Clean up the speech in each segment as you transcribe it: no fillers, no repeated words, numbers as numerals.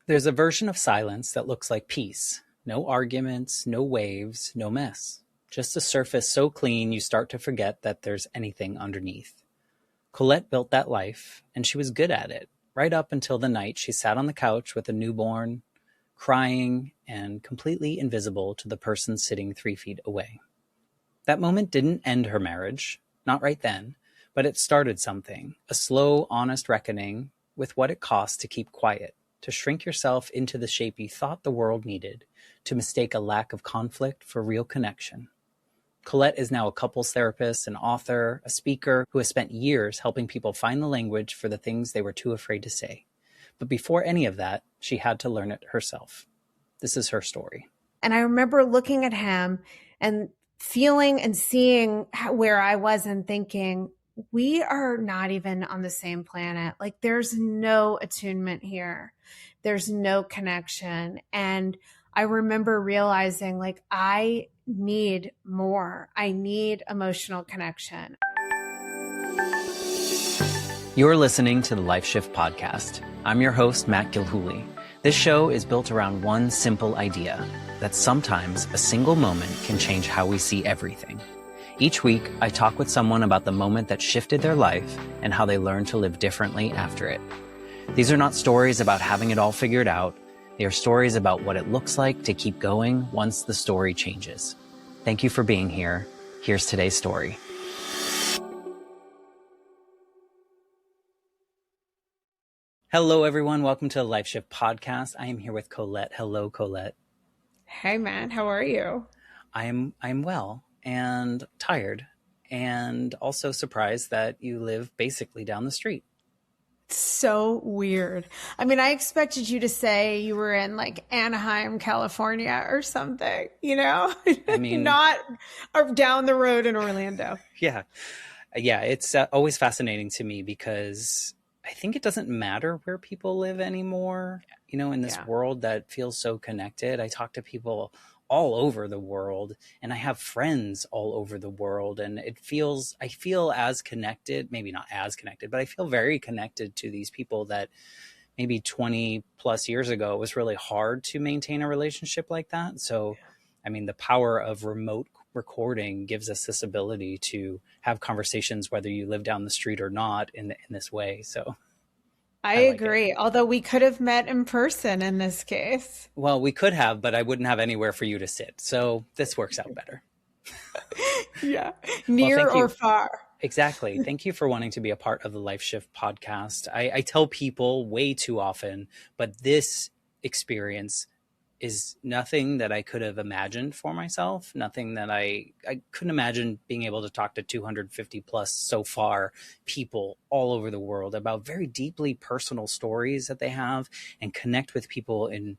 There's a version of silence that looks like peace. No arguments, no waves, no mess. Just a surface so clean you start to forget that there's anything underneath. Colette built that life, and she was good at it, right up until the night she sat on the couch with a newborn, crying and completely invisible to the person sitting 3 feet away. That moment didn't end her marriage, not right then, but it started something, a slow, honest reckoning with what it costs to keep quiet, to shrink yourself into the shape you thought the world needed, to mistake a lack of conflict for real connection. Colette is now a couples therapist, an author, a speaker who has spent years helping people find the language for the things they were too afraid to say. But before any of that, she had to learn it herself. This is her story. And I remember looking at him and feeling and seeing where I was and thinking, we are not even on the same planet. Like there's no attunement here. There's no connection. And I remember realizing like I need more. I need emotional connection. You're listening to the Life Shift Podcast. I'm your host, Matt Gilhooly. This show is built around one simple idea, that sometimes a single moment can change how we see everything. Each week, I talk with someone about the moment that shifted their life and how they learned to live differently after it. These are not stories about having it all figured out. They are stories about what it looks like to keep going once the story changes. Thank you for being here. Here's today's story. Hello, everyone. Welcome to the Life Shift Podcast. I am here with Colette. Hello, Colette. Hey, man. How are you? I'm well and tired and also surprised that you live basically down the street. So weird. I mean, I expected you to say you were in like Anaheim, California or something, you know? I mean, not down the road in Orlando. Yeah. It's always fascinating to me because I think it doesn't matter where people live anymore, you know, in this world that feels so connected. I talk to people all over the world and I have friends all over the world, and I feel as connected, maybe not as connected, but I feel very connected to these people that maybe 20 plus years ago it was really hard to maintain a relationship like that. So, I mean, the power of remote recording gives us this ability to have conversations, whether you live down the street or not, in this way. So I agree. Although we could have met in person in this case. Well, we could have, but I wouldn't have anywhere for you to sit. So this works out better. Yeah. Near or far. Exactly. Thank you for wanting to be a part of the Life Shift Podcast. I tell people way too often, but this experience is nothing that I could have imagined for myself. Nothing that I couldn't imagine being able to talk to 250 plus so far people all over the world about very deeply personal stories that they have, and connect with people in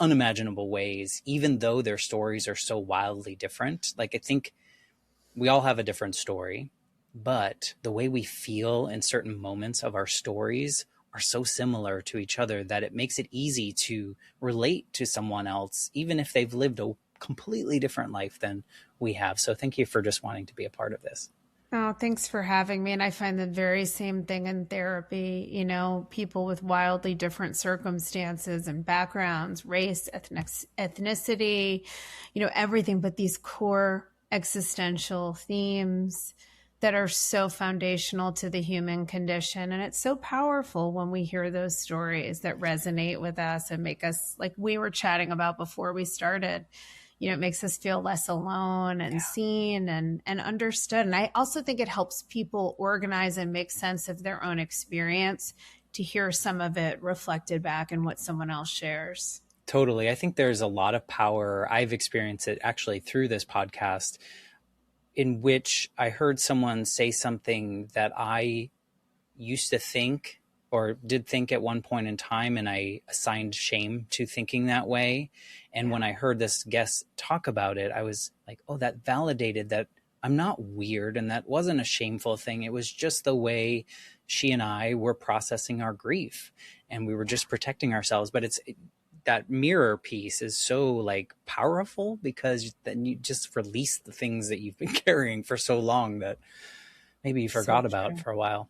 unimaginable ways, even though their stories are so wildly different. Like, I think we all have a different story, but the way we feel in certain moments of our stories are so similar to each other that it makes it easy to relate to someone else, even if they've lived a completely different life than we have. So thank you for just wanting to be a part of this. Oh, thanks for having me. And I find the very same thing in therapy, you know, people with wildly different circumstances and backgrounds, race, ethnicity, you know, everything, but these core existential themes that are so foundational to the human condition. And it's so powerful when we hear those stories that resonate with us and make us, like we were chatting about before we started, you know, it makes us feel less alone and seen and understood. And I also think it helps people organize and make sense of their own experience to hear some of it reflected back in what someone else shares. Totally. I think there's a lot of power. I've experienced it actually through this podcast, in which I heard someone say something that I used to think or did think at one point in time, and I assigned shame to thinking that way. And when I heard this guest talk about it, I was like, oh, that validated that I'm not weird, and that wasn't a shameful thing. It was just the way she and I were processing our grief, and we were just protecting ourselves. But that mirror piece is so like powerful, because then you just release the things that you've been carrying for so long that maybe you forgot about for a while.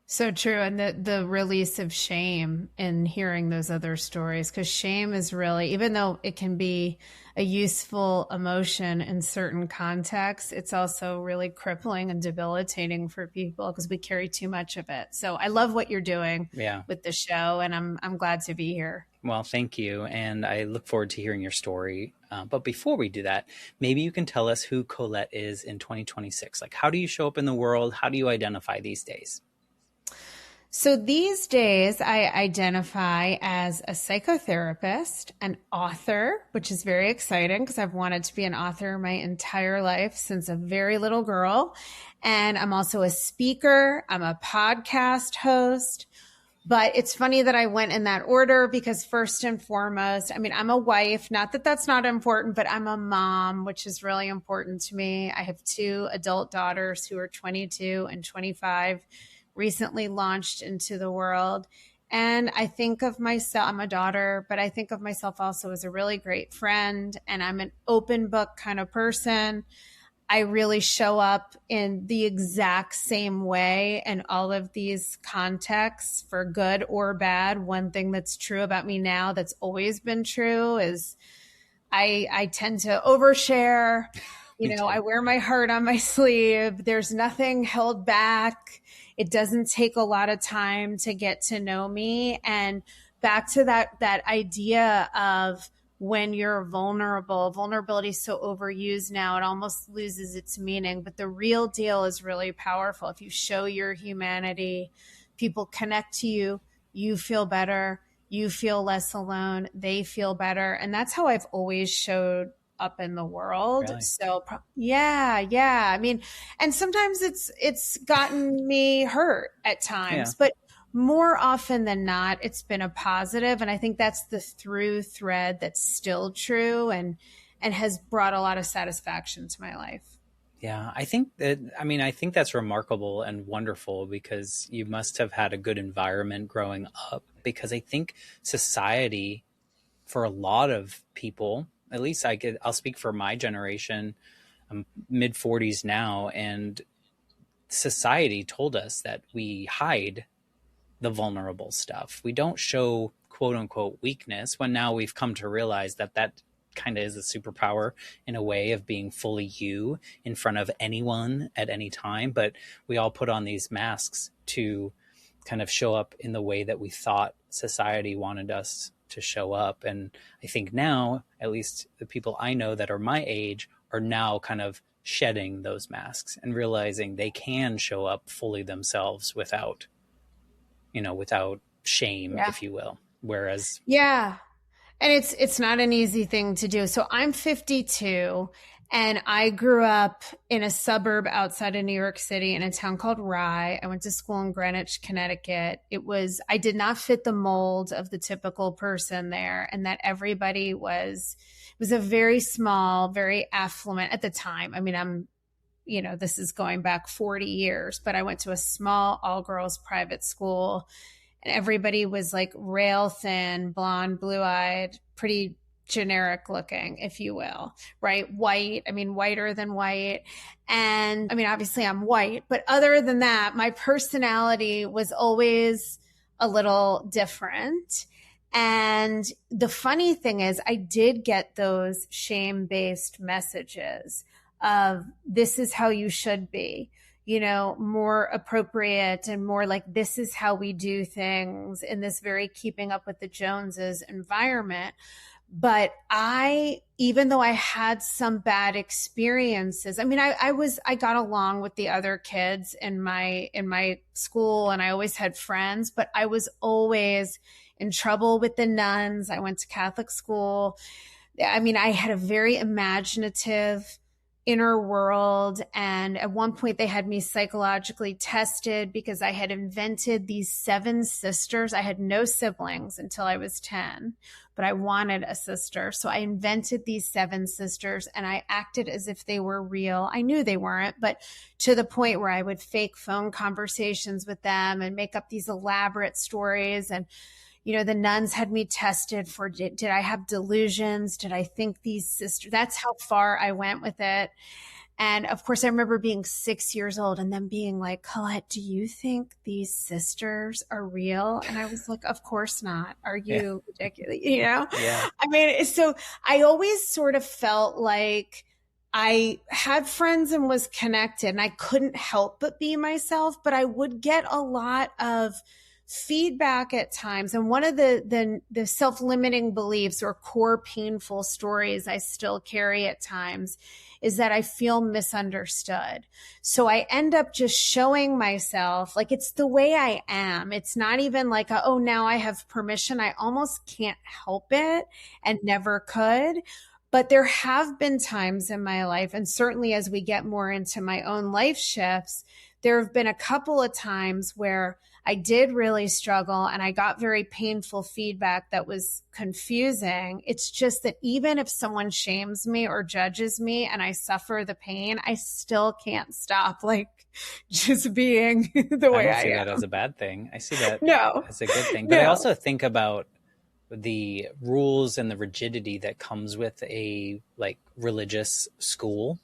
So true. And the release of shame in hearing those other stories, because shame is really, even though it can be a useful emotion in certain contexts, it's also really crippling and debilitating for people because we carry too much of it. So I love what you're doing Yeah. with the show, and I'm glad to be here. Well, thank you. And I look forward to hearing your story. But before we do that, maybe you can tell us who Colette is in 2026. Like, how do you show up in the world? How do you identify these days? So these days, I identify as a psychotherapist, an author, which is very exciting because I've wanted to be an author my entire life since a very little girl. And I'm also a speaker, I'm a podcast host. But it's funny that I went in that order because, first and foremost, I mean, I'm a wife. Not that that's not important, but I'm a mom, which is really important to me. I have two adult daughters who are 22 and 25, recently launched into the world. And I think of myself, I'm a daughter, but I think of myself also as a really great friend. And I'm an open book kind of person. I really show up in the exact same way in all of these contexts, for good or bad. One thing that's true about me now that's always been true is I tend to overshare. You know, I wear my heart on my sleeve. There's nothing held back. It doesn't take a lot of time to get to know me. And back to that idea of, when you're vulnerable, vulnerability is so overused now, it almost loses its meaning. But the real deal is really powerful. If you show your humanity, people connect to you, you feel better, you feel less alone, they feel better. And that's how I've always showed up in the world. Really? So yeah. I mean, and sometimes it's gotten me hurt at times, but more often than not, it's been a positive. And I think that's the through thread that's still true and has brought a lot of satisfaction to my life. Yeah, I think that's remarkable and wonderful because you must have had a good environment growing up. Because I think society, for a lot of people, at least I'll speak for my generation, I'm mid 40s now, and society told us that we hide the vulnerable stuff. We don't show quote unquote weakness, when now we've come to realize that that kind of is a superpower in a way of being fully you in front of anyone at any time. But we all put on these masks to kind of show up in the way that we thought society wanted us to show up. And I think now, at least the people I know that are my age, are now kind of shedding those masks and realizing they can show up fully themselves without shame, if you will. Whereas, yeah, and it's not an easy thing to do. So I'm 52 and I grew up in a suburb outside of New York City in a town called Rye. I went to school in Greenwich, Connecticut. I did not fit the mold of the typical person there, and that everybody it was a very small, very affluent at the time. I mean, this is going back 40 years, but I went to a small all girls private school, and everybody was like rail thin, blonde, blue eyed, pretty generic looking, if you will, right? White. I mean, whiter than white. And I mean, obviously I'm white, but other than that, my personality was always a little different. And the funny thing is, I did get those shame-based messages of, this is how you should be, more appropriate and more like, this is how we do things in this very keeping up with the Joneses environment. But even though I had some bad experiences, I mean, I got along with the other kids in my school, and I always had friends, but I was always in trouble with the nuns. I went to Catholic school. I mean, I had a very imaginative inner world. And at one point they had me psychologically tested because I had invented these 7 sisters. I had no siblings until I was 10, but I wanted a sister. So I invented these 7 sisters and I acted as if they were real. I knew they weren't, but to the point where I would fake phone conversations with them and make up these elaborate stories. And the nuns had me tested for, did I have delusions? Did I think these sisters? That's how far I went with it. And of course, I remember being 6 years old and then being like, Colette, do you think these sisters are real? And I was like, of course not. Are Yeah. you ridiculous? You know? Yeah. I mean, so I always sort of felt like I had friends and was connected and I couldn't help but be myself, but I would get a lot of feedback at times. And one of the self-limiting beliefs or core painful stories I still carry at times is that I feel misunderstood. So I end up just showing myself like it's the way I am. It's not even like, oh, now I have permission. I almost can't help it and never could. But there have been times in my life, and certainly as we get more into my own life shifts, there have been a couple of times where I did really struggle and I got very painful feedback that was confusing. It's just that even if someone shames me or judges me and I suffer the pain, I still can't stop like just being the way I am. I don't see that as a bad thing. I see that No. as a good thing. But I also think about the rules and the rigidity that comes with a like religious school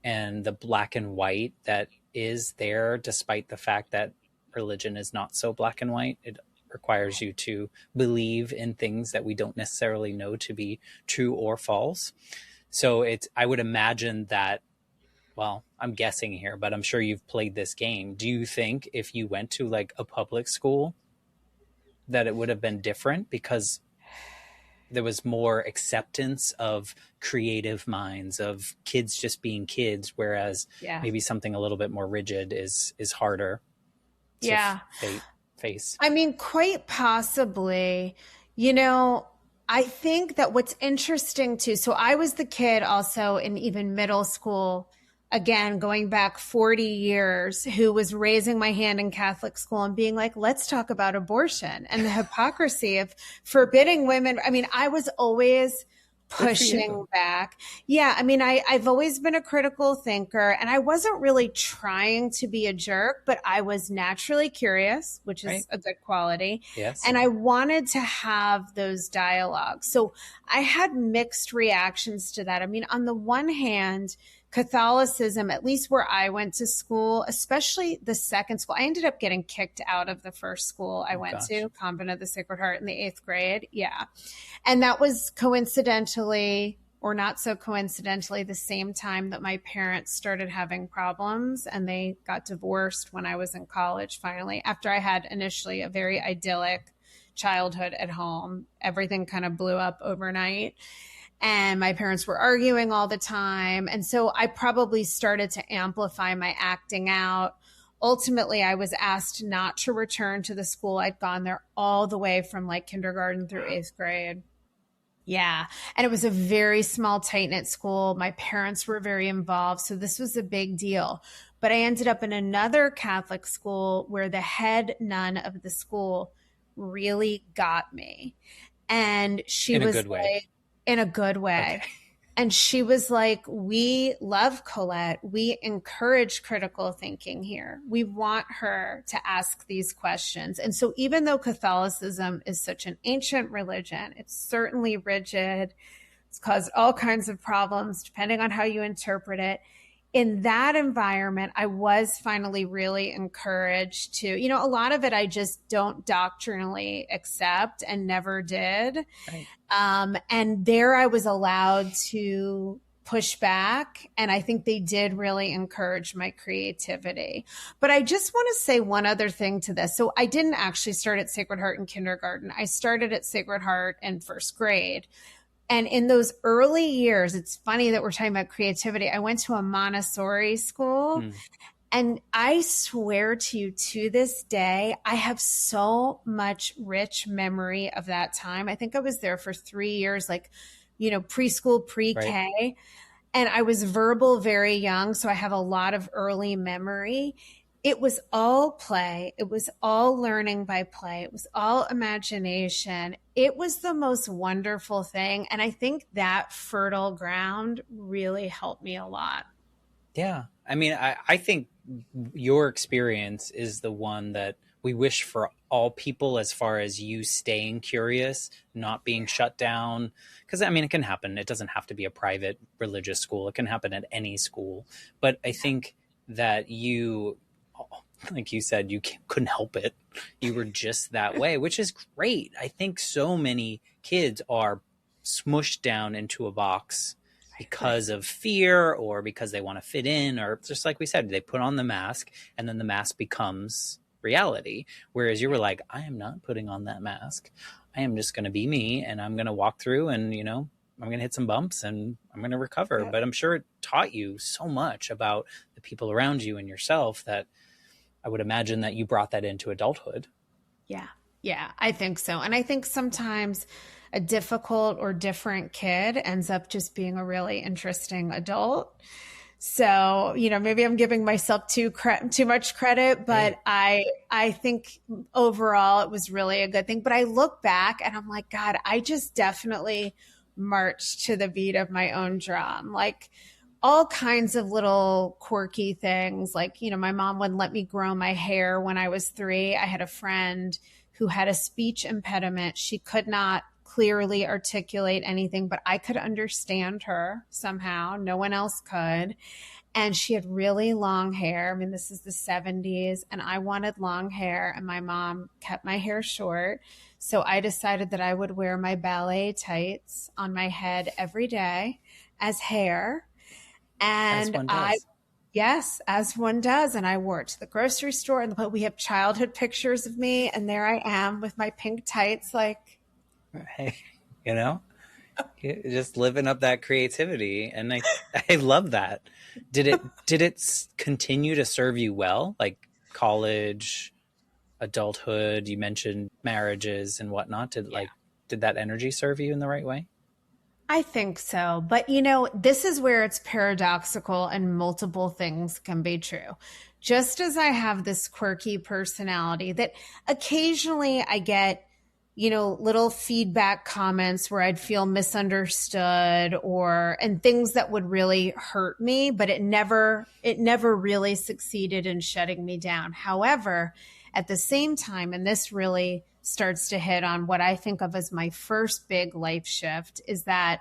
and the black and white that is there, despite the fact that religion is not so black and white. It requires you to believe in things that we don't necessarily know to be true or false. So I would imagine that, well, I'm guessing here, but I'm sure you've played this game. Do you think if you went to like a public school that it would have been different because there was more acceptance of creative minds, of kids just being kids, whereas maybe something a little bit more rigid is harder to face? I mean, quite possibly. I think that what's interesting too, so I was the kid also in even middle school, again, going back 40 years, who was raising my hand in Catholic school and being like, let's talk about abortion and the hypocrisy of forbidding women. I mean, I was always pushing back. Yeah. I mean, I've always been a critical thinker and I wasn't really trying to be a jerk, but I was naturally curious, which is a good quality. Yes. And I wanted to have those dialogues. So I had mixed reactions to that. I mean, on the one hand, Catholicism, at least where I went to school, especially the second school, I ended up getting kicked out of the first school I went to, Convent of the Sacred Heart, in the 8th grade. Yeah. And that was coincidentally, or not so coincidentally, the same time that my parents started having problems and they got divorced when I was in college, finally, after I had initially a very idyllic childhood at home. Everything kind of blew up overnight. And my parents were arguing all the time. And so I probably started to amplify my acting out. Ultimately, I was asked not to return to the school. I'd gone there all the way from like kindergarten through 8th grade. Yeah. And it was a very small, tight-knit school. My parents were very involved. So this was a big deal. But I ended up in another Catholic school where the head nun of the school really got me. And she was like, in a good way. Okay. And she was like, we love Colette. We encourage critical thinking here. We want her to ask these questions. And so even though Catholicism is such an ancient religion, it's certainly rigid. It's caused all kinds of problems depending on how you interpret it. In that environment, I was finally really encouraged to, a lot of it I just don't doctrinally accept and never did. Right. And there I was allowed to push back. And I think they did really encourage my creativity. But I just want to say one other thing to this. So I didn't actually start at Sacred Heart in kindergarten. I started at Sacred Heart in first grade. And in those early years, it's funny that we're talking about creativity. I went to a Montessori school. And I swear to you, to this day, I have so much rich memory of that time. I think I was there for 3 years, like, preschool, pre-K. Right. And I was verbal very young. So I have a lot of early memory. It was all play. It was all learning by play. It was all imagination. It was the most wonderful thing. And I think that fertile ground really helped me a lot. Yeah. I mean, I think your experience is the one that we wish for all people as far as you staying curious, not being shut down. Because, I mean, it can happen. It doesn't have to be a private religious school, it can happen at any school. But I think that you, like you said, you couldn't help it. You were just that way, which is great. I think so many kids are smushed down into a box because of fear or because they want to fit in, or just like we said, they put on the mask and then the mask becomes reality. Whereas you were like, I am not putting on that mask. I am just going to be me, and I'm going to walk through, and, you know, I'm going to hit some bumps and I'm going to recover. But I'm sure it taught you so much about the people around you and yourself that I would imagine that you brought that into adulthood. Yeah. Yeah, I think so. And I think sometimes a difficult or different kid ends up just being a really interesting adult. So, you know, maybe I'm giving myself too much credit, but I think overall it was really a good thing. But I look back and I'm like, God, I just definitely marched to the beat of my own drum. Like, all kinds of little quirky things. Like, you know, my mom wouldn't let me grow my hair when I was 3. I had a friend who had a speech impediment. She could not clearly articulate anything, but I could understand her somehow. No one else could. And she had really long hair. I mean, this is the 70s, and I wanted long hair, and my mom kept my hair short. So I decided that I would wear my ballet tights on my head every day as hair. And yes, as one does. And I wore it to the grocery store, and we have childhood pictures of me. And there I am with my pink tights, like, hey, you know, just living up that creativity. And I love that. Did it continue to serve you well? Like college, adulthood, you mentioned marriages and whatnot. Did that energy serve you in the right way? I think so. But, you know, this is where it's paradoxical and multiple things can be true. Just as I have this quirky personality that occasionally I get, you know, little feedback comments where I'd feel misunderstood and things that would really hurt me, but it never really succeeded in shutting me down. However, at the same time, and this really starts to hit on what I think of as my first big life shift, is that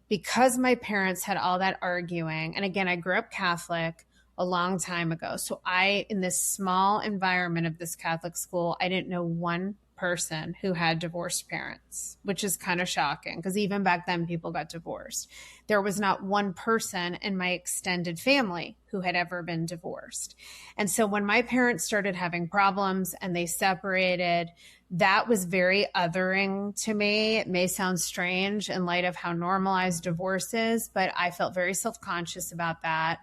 because my parents had all that arguing, and again, I grew up Catholic a long time ago. So in this small environment of this Catholic school, I didn't know one person who had divorced parents, which is kind of shocking because even back then people got divorced. There was not one person in my extended family who had ever been divorced. And so when my parents started having problems and they separated, that was very othering to me. It may sound strange in light of how normalized divorce is, but I felt very self-conscious about that.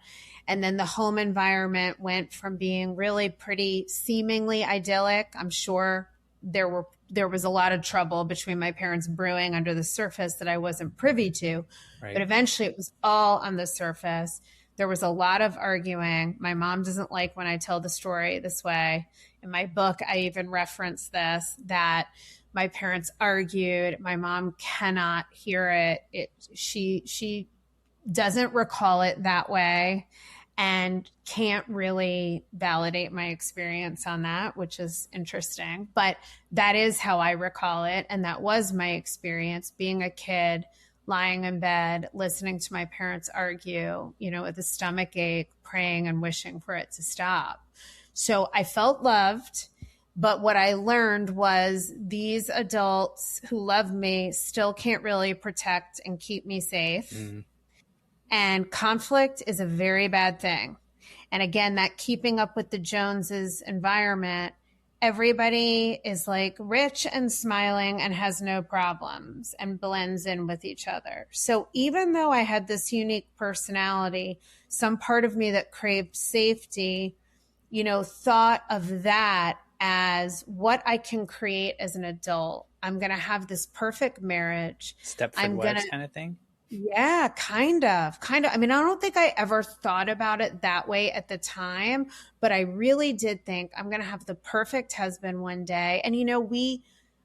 And then the home environment went from being really pretty seemingly idyllic. I'm sure there was a lot of trouble between my parents brewing under the surface that I wasn't privy to, right. But eventually it was all on the surface. There was a lot of arguing. My mom doesn't like when I tell the story this way. In my book, I even reference this, that my parents argued. My mom cannot hear it. She doesn't recall it that way and can't really validate my experience on that, which is interesting. But that is how I recall it. And that was my experience being a kid, lying in bed, listening to my parents argue, you know, with a stomach ache, praying and wishing for it to stop. So I felt loved. But what I learned was these adults who love me still can't really protect and keep me safe. Mm. And conflict is a very bad thing. And again, that keeping up with the Joneses environment, everybody is like rich and smiling and has no problems and blends in with each other. So even though I had this unique personality, some part of me that craved safety, you know, thought of that as what I can create as an adult. I'm going to have this perfect marriage. Stepford wives kind of thing? Yeah, kind of. I mean, I don't think I ever thought about it that way at the time, but I really did think I'm going to have the perfect husband one day. And, you know,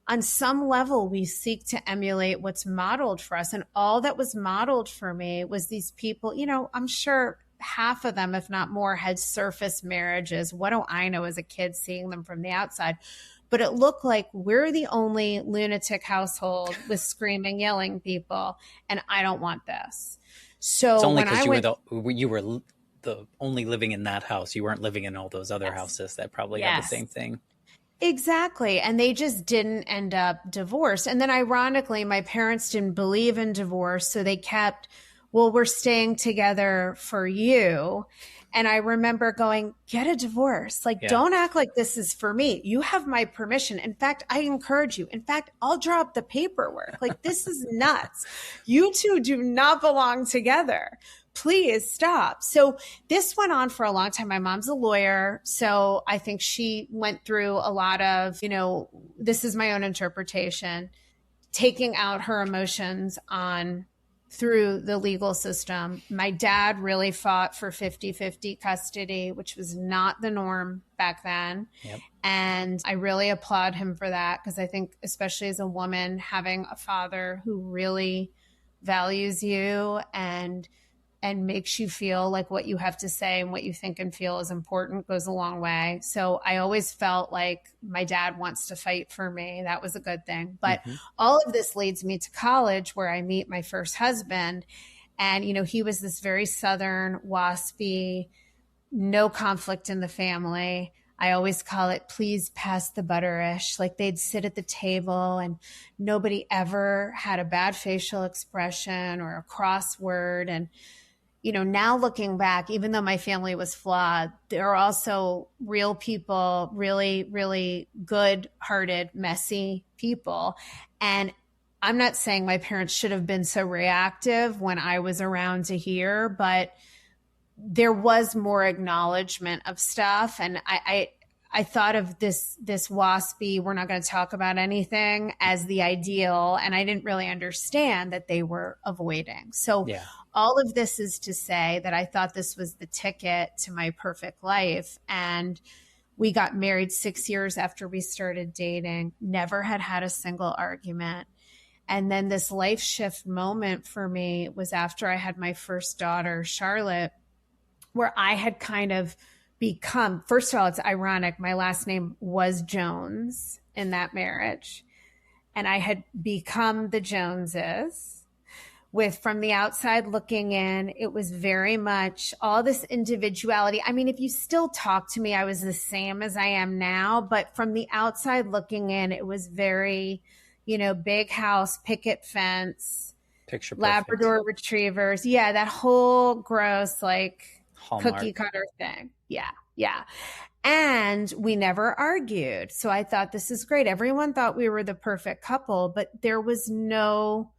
on some level, we seek to emulate what's modeled for us. And all that was modeled for me was these people, you know, I'm sure half of them, if not more, had surface marriages. What do I know as a kid seeing them from the outside? but it looked like we're the only lunatic household with screaming, yelling people, and I don't want this. It's So only when because I you were went, the only living in that house. You weren't living in all those other yes, houses that probably had the yes, same thing. exactly. And they just didn't end up divorced. And then ironically, my parents didn't believe in divorce. So they kept, well, we're staying together for you. And I remember going, get a divorce. Like, Yeah. don't act like this is for me. You have my permission. In fact, I encourage you. In fact, I'll draw up the paperwork. Like, this is nuts. You two do not belong together. Please stop. So this went on for a long time. My mom's a lawyer. So I think she went through a lot of, this is my own interpretation, taking out her emotions on through the legal system. My dad really fought for 50-50 custody, which was not the norm back then. Yep. And I really applaud him for that, because I think, especially as a woman, having a father who really values you and makes you feel like what you have to say and what you think and feel is important goes a long way. So I always felt like my dad wants to fight for me. That was a good thing. But all of this leads me to college, where I meet my first husband. And, he was this very Southern, waspy, no conflict in the family. I always call it, please pass the butterish. Like, they'd sit at the table and nobody ever had a bad facial expression or a cross word. And now looking back, even though my family was flawed, there are also real people, really, really good-hearted, messy people. And I'm not saying my parents should have been so reactive when I was around to hear, but there was more acknowledgement of stuff. And I thought of this waspy, we're not going to talk about anything, as the ideal. And I didn't really understand that they were avoiding. So all of this is to say that I thought this was the ticket to my perfect life. And we got married 6 years after we started dating, never had a single argument. And then this life shift moment for me was after I had my first daughter, Charlotte, where I had kind of become, first of all, it's ironic, my last name was Jones in that marriage. And I had become the Joneses. From the outside looking in, it was very much all this individuality. I mean, if you still talk to me, I was the same as I am now, but from the outside looking in, it was very, big house, picket fence, picture perfect. Labrador retrievers. Yeah, that whole gross, like, Hallmark cookie cutter thing. Yeah. And we never argued. So I thought, this is great. Everyone thought we were the perfect couple, but there was no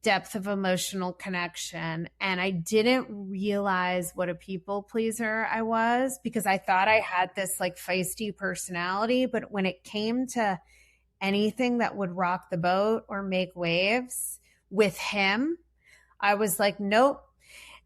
depth of emotional connection. And I didn't realize what a people pleaser I was, because I thought I had this like feisty personality. But when it came to anything that would rock the boat or make waves with him, I was like, nope.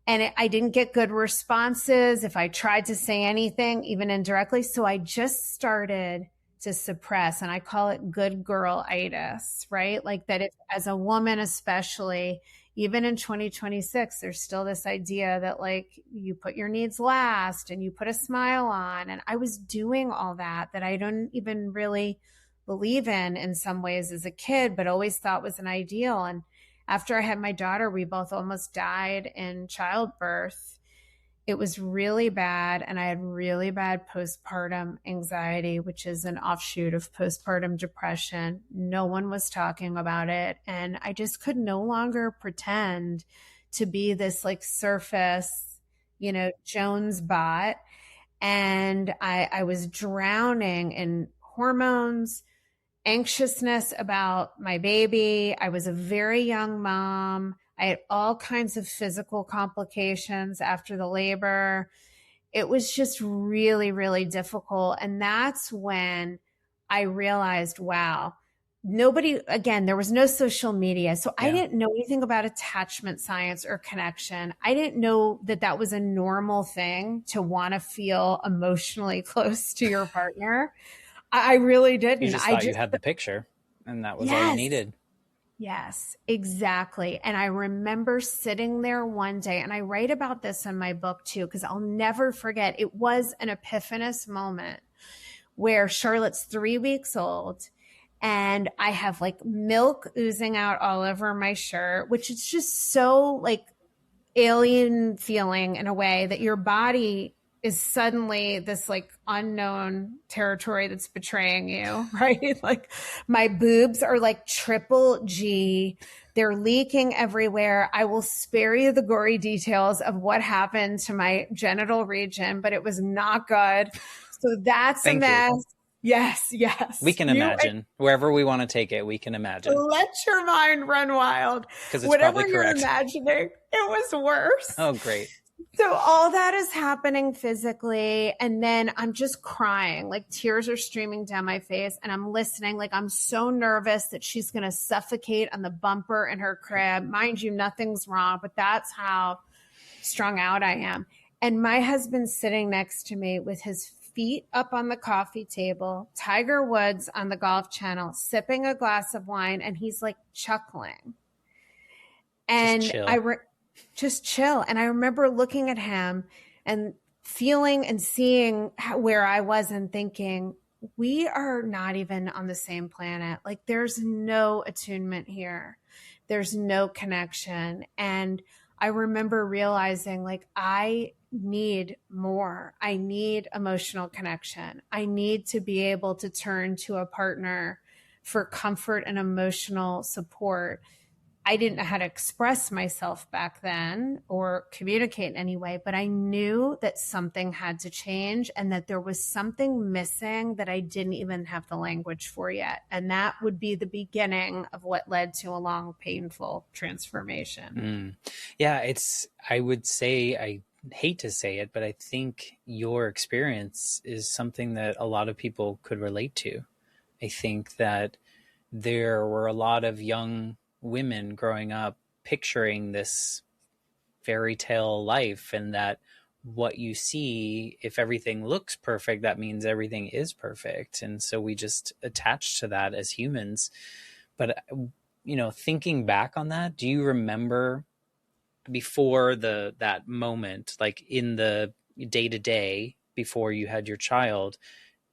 And I didn't get good responses if I tried to say anything, even indirectly. So I just started to suppress, and I call it good girl-itis, right? Like that, if as a woman, especially, even in 2026, there's still this idea that like you put your needs last and you put a smile on. And I was doing all that I don't even really believe in some ways as a kid, but always thought was an ideal. And after I had my daughter, we both almost died in childbirth. It was really bad. And I had really bad postpartum anxiety, which is an offshoot of postpartum depression. No one was talking about it. And I just could no longer pretend to be this like surface, Jones bot. And I was drowning in hormones, anxiousness about my baby. I was a very young mom. I had all kinds of physical complications after the labor. It was just really, really difficult. And that's when I realized, wow, there was no social media. So I didn't know anything about attachment science or connection. I didn't know that was a normal thing to want to feel emotionally close to your partner. I really didn't. You just thought you had the picture, and that was all you needed. Yes, exactly. And I remember sitting there one day, and I write about this in my book too, because I'll never forget. It was an epiphanous moment where Charlotte's 3 weeks old and I have like milk oozing out all over my shirt, which is just so like alien feeling in a way that your body is suddenly this like unknown territory that's betraying you, right? Like my boobs are like triple G. They're leaking everywhere. I will spare you the gory details of what happened to my genital region, but it was not good. So that's a mess. Yes, yes. We can imagine. Wherever we want to take it, we can imagine. Let your mind run wild. Because it's whatever probably you're correct. Imagining, it was worse. Oh, great. So all that is happening physically. And then I'm just crying, like tears are streaming down my face. And I'm listening, like I'm so nervous that she's going to suffocate on the bumper in her crib. Mind you, nothing's wrong, but that's how strung out I am. And my husband's sitting next to me with his feet up on the coffee table, Tiger Woods on the Golf Channel, sipping a glass of wine, and he's like chuckling. And just chill. And I remember looking at him and feeling and seeing where I was and thinking, we are not even on the same planet. Like there's no attunement here. There's no connection. And I remember realizing like I need more. I need emotional connection. I need to be able to turn to a partner for comfort and emotional support. I didn't know how to express myself back then or communicate in any way, but I knew that something had to change and that there was something missing that I didn't even have the language for yet. And that would be the beginning of what led to a long, painful transformation. Yeah, I would say, I hate to say it, but I think your experience is something that a lot of people could relate to. I think that there were a lot of young women growing up picturing this fairy tale life, and that what you see, if everything looks perfect, that means everything is perfect. And so we just attach to that as humans. But, you know, thinking back on that, do you remember before that moment, like in the day-to-day before you had your child,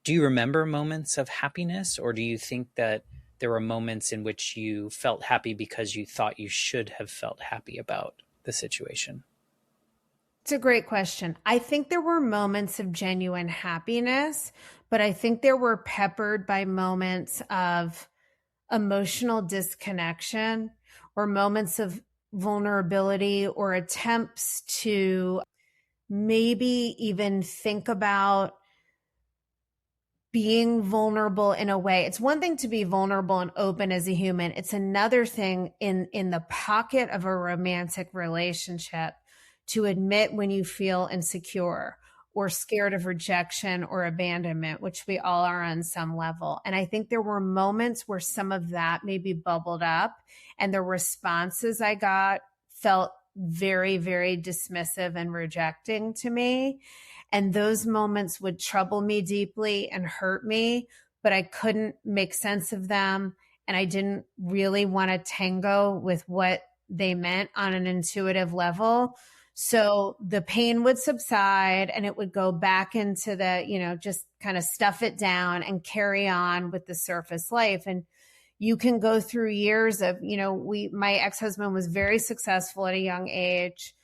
do you remember moments of happiness, or do you think that there were moments in which you felt happy because you thought you should have felt happy about the situation? It's a great question. I think there were moments of genuine happiness, but I think there were peppered by moments of emotional disconnection or moments of vulnerability or attempts to maybe even think about being vulnerable in a way. It's one thing to be vulnerable and open as a human. It's another thing in the pocket of a romantic relationship to admit when you feel insecure or scared of rejection or abandonment, which we all are on some level. And I think there were moments where some of that maybe bubbled up, and the responses I got felt very, very dismissive and rejecting to me. And those moments would trouble me deeply and hurt me, but I couldn't make sense of them. And I didn't really want to tango with what they meant on an intuitive level. So the pain would subside and it would go back into the, you know, just kind of stuff it down and carry on with the surface life. And you can go through years of, you know, my ex-husband was very successful at a young age.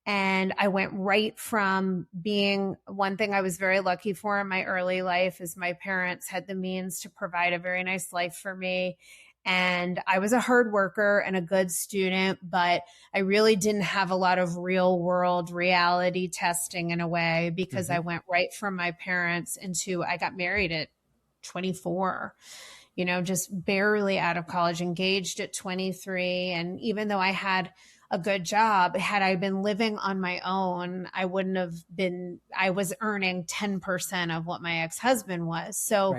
And I went right from being, one thing I was very lucky for in my early life is my parents had the means to provide a very nice life for me. And I was a hard worker and a good student, but I really didn't have a lot of real world reality testing in a way, because I went right from my parents into, I got married at 24, you know, just barely out of college, engaged at 23. And even though I had a good job, had I been living on my own, I wouldn't have been, I was earning 10% of what my ex-husband was. So,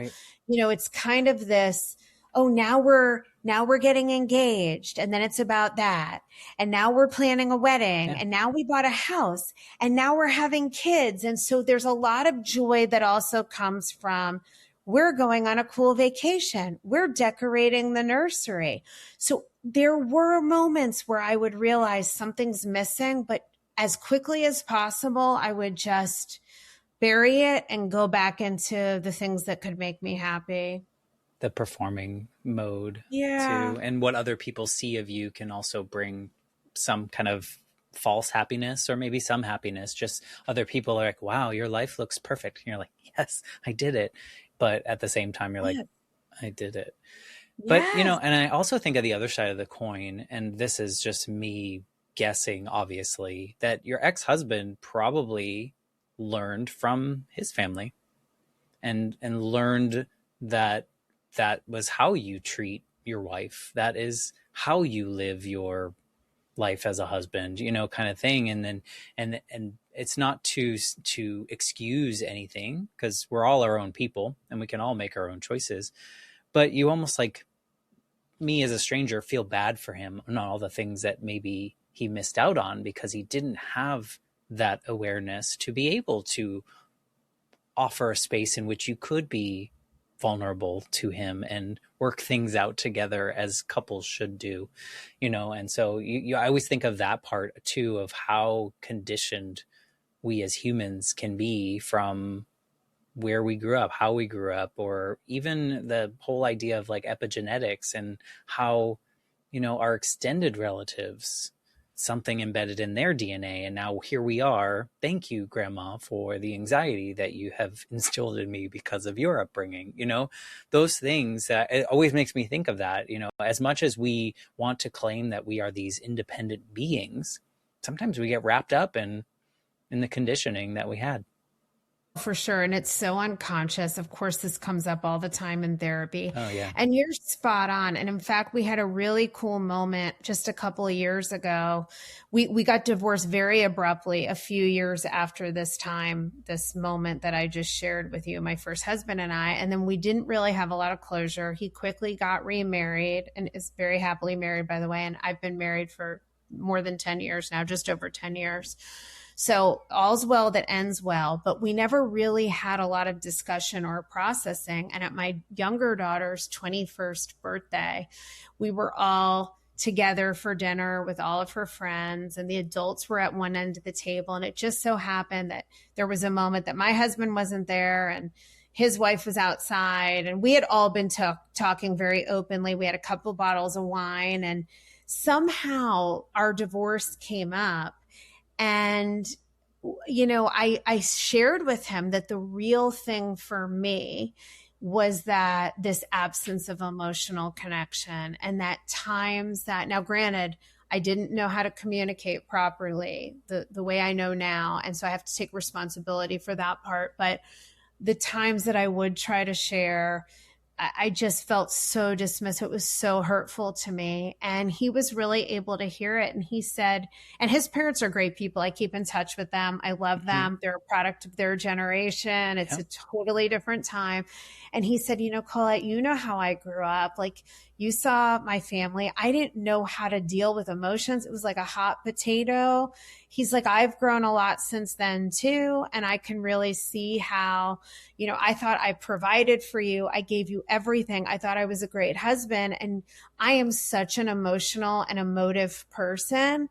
you know, it's kind of this, oh, now we're getting engaged, and then it's about that. And now we're planning a wedding, and now we bought a house, and now we're having kids. And so there's a lot of joy that also comes from, we're going on a cool vacation. We're decorating the nursery. So there were moments where I would realize something's missing, but as quickly as possible, I would just bury it and go back into the things that could make me happy. The performing mode Yeah. too, and what other people see of you can also bring some kind of false happiness, or maybe some happiness. Just other people are like, wow, your life looks perfect, and you're like, yes, I did it. But at the same time, you're like, Yeah. I did it. But Yes. and I also think of the other side of the coin, and this is just me guessing, obviously, that your ex-husband probably learned from his family, and learned that that was how you treat your wife. That is how you live your life as a husband, kind of thing. And then, and it's not to excuse anything, because we're all our own people and we can all make our own choices. But you almost, like me as a stranger, feel bad for him and all the things that maybe he missed out on because he didn't have that awareness to be able to offer a space in which you could be vulnerable to him and work things out together as couples should do, and so I always think of that part too, of how conditioned we as humans can be from where we grew up, how we grew up, or even the whole idea of like epigenetics, and how, our extended relatives, something embedded in their DNA. And now here we are. Thank you, Grandma, for the anxiety that you have instilled in me because of your upbringing. Those things, it always makes me think of that. As much as we want to claim that we are these independent beings, sometimes we get wrapped up in the conditioning that we had. For sure. And it's so unconscious. Of course, this comes up all the time in therapy. Oh, yeah. And you're spot on. And in fact, we had a really cool moment just a couple of years ago. We got divorced very abruptly a few years after this time, this moment that I just shared with you, my first husband and I. And then we didn't really have a lot of closure. He quickly got remarried and is very happily married, by the way. And I've been married for more than 10 years now, just over 10 years. So all's well that ends well, but we never really had a lot of discussion or processing. And at my younger daughter's 21st birthday, we were all together for dinner with all of her friends, and the adults were at one end of the table. And it just so happened that there was a moment that my husband wasn't there and his wife was outside, and we had all been talking very openly. We had a couple bottles of wine, and somehow our divorce came up. And, I shared with him that the real thing for me was that this absence of emotional connection, and that times that, now granted, I didn't know how to communicate properly the way I know now. And so I have to take responsibility for that part. But the times that I would try to share, I just felt so dismissive. It was so hurtful to me. And he was really able to hear it. And he said, and his parents are great people. I keep in touch with them. I love them. They're a product of their generation. It's a totally different time. And he said, Colette, you know how I grew up. Like, you saw my family. I didn't know how to deal with emotions. It was like a hot potato. He's like, I've grown a lot since then too. And I can really see how, I thought I provided for you. I gave you everything. I thought I was a great husband. And I am such an emotional and emotive person.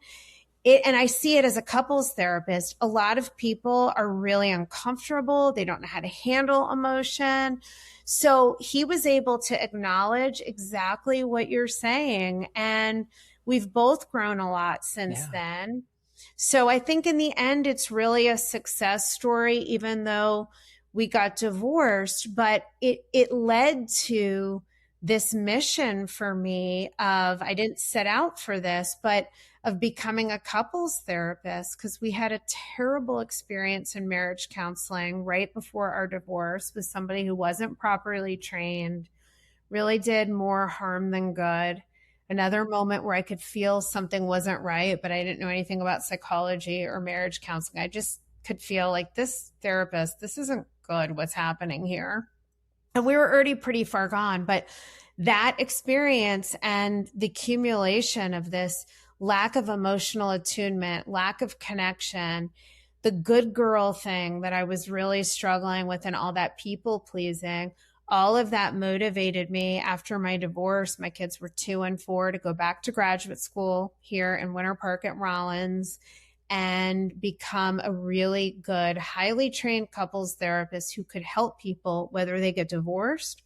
And I see it as a couples therapist. A lot of people are really uncomfortable. They don't know how to handle emotion. So he was able to acknowledge exactly what you're saying. And we've both grown a lot since then. So I think in the end, it's really a success story, even though we got divorced, but it led to this mission for me of, I didn't set out for this, but of becoming a couples therapist, because we had a terrible experience in marriage counseling right before our divorce with somebody who wasn't properly trained, really did more harm than good. Another moment where I could feel something wasn't right, but I didn't know anything about psychology or marriage counseling. I just could feel like, this therapist, this isn't good, what's happening here. And we were already pretty far gone, but that experience and the accumulation of this lack of emotional attunement, lack of connection, the good girl thing that I was really struggling with, and all that people pleasing, all of that motivated me after my divorce. My kids were 2 and 4, to go back to graduate school here in Winter Park at Rollins. and become a really good, highly trained couples therapist who could help people, whether they get divorced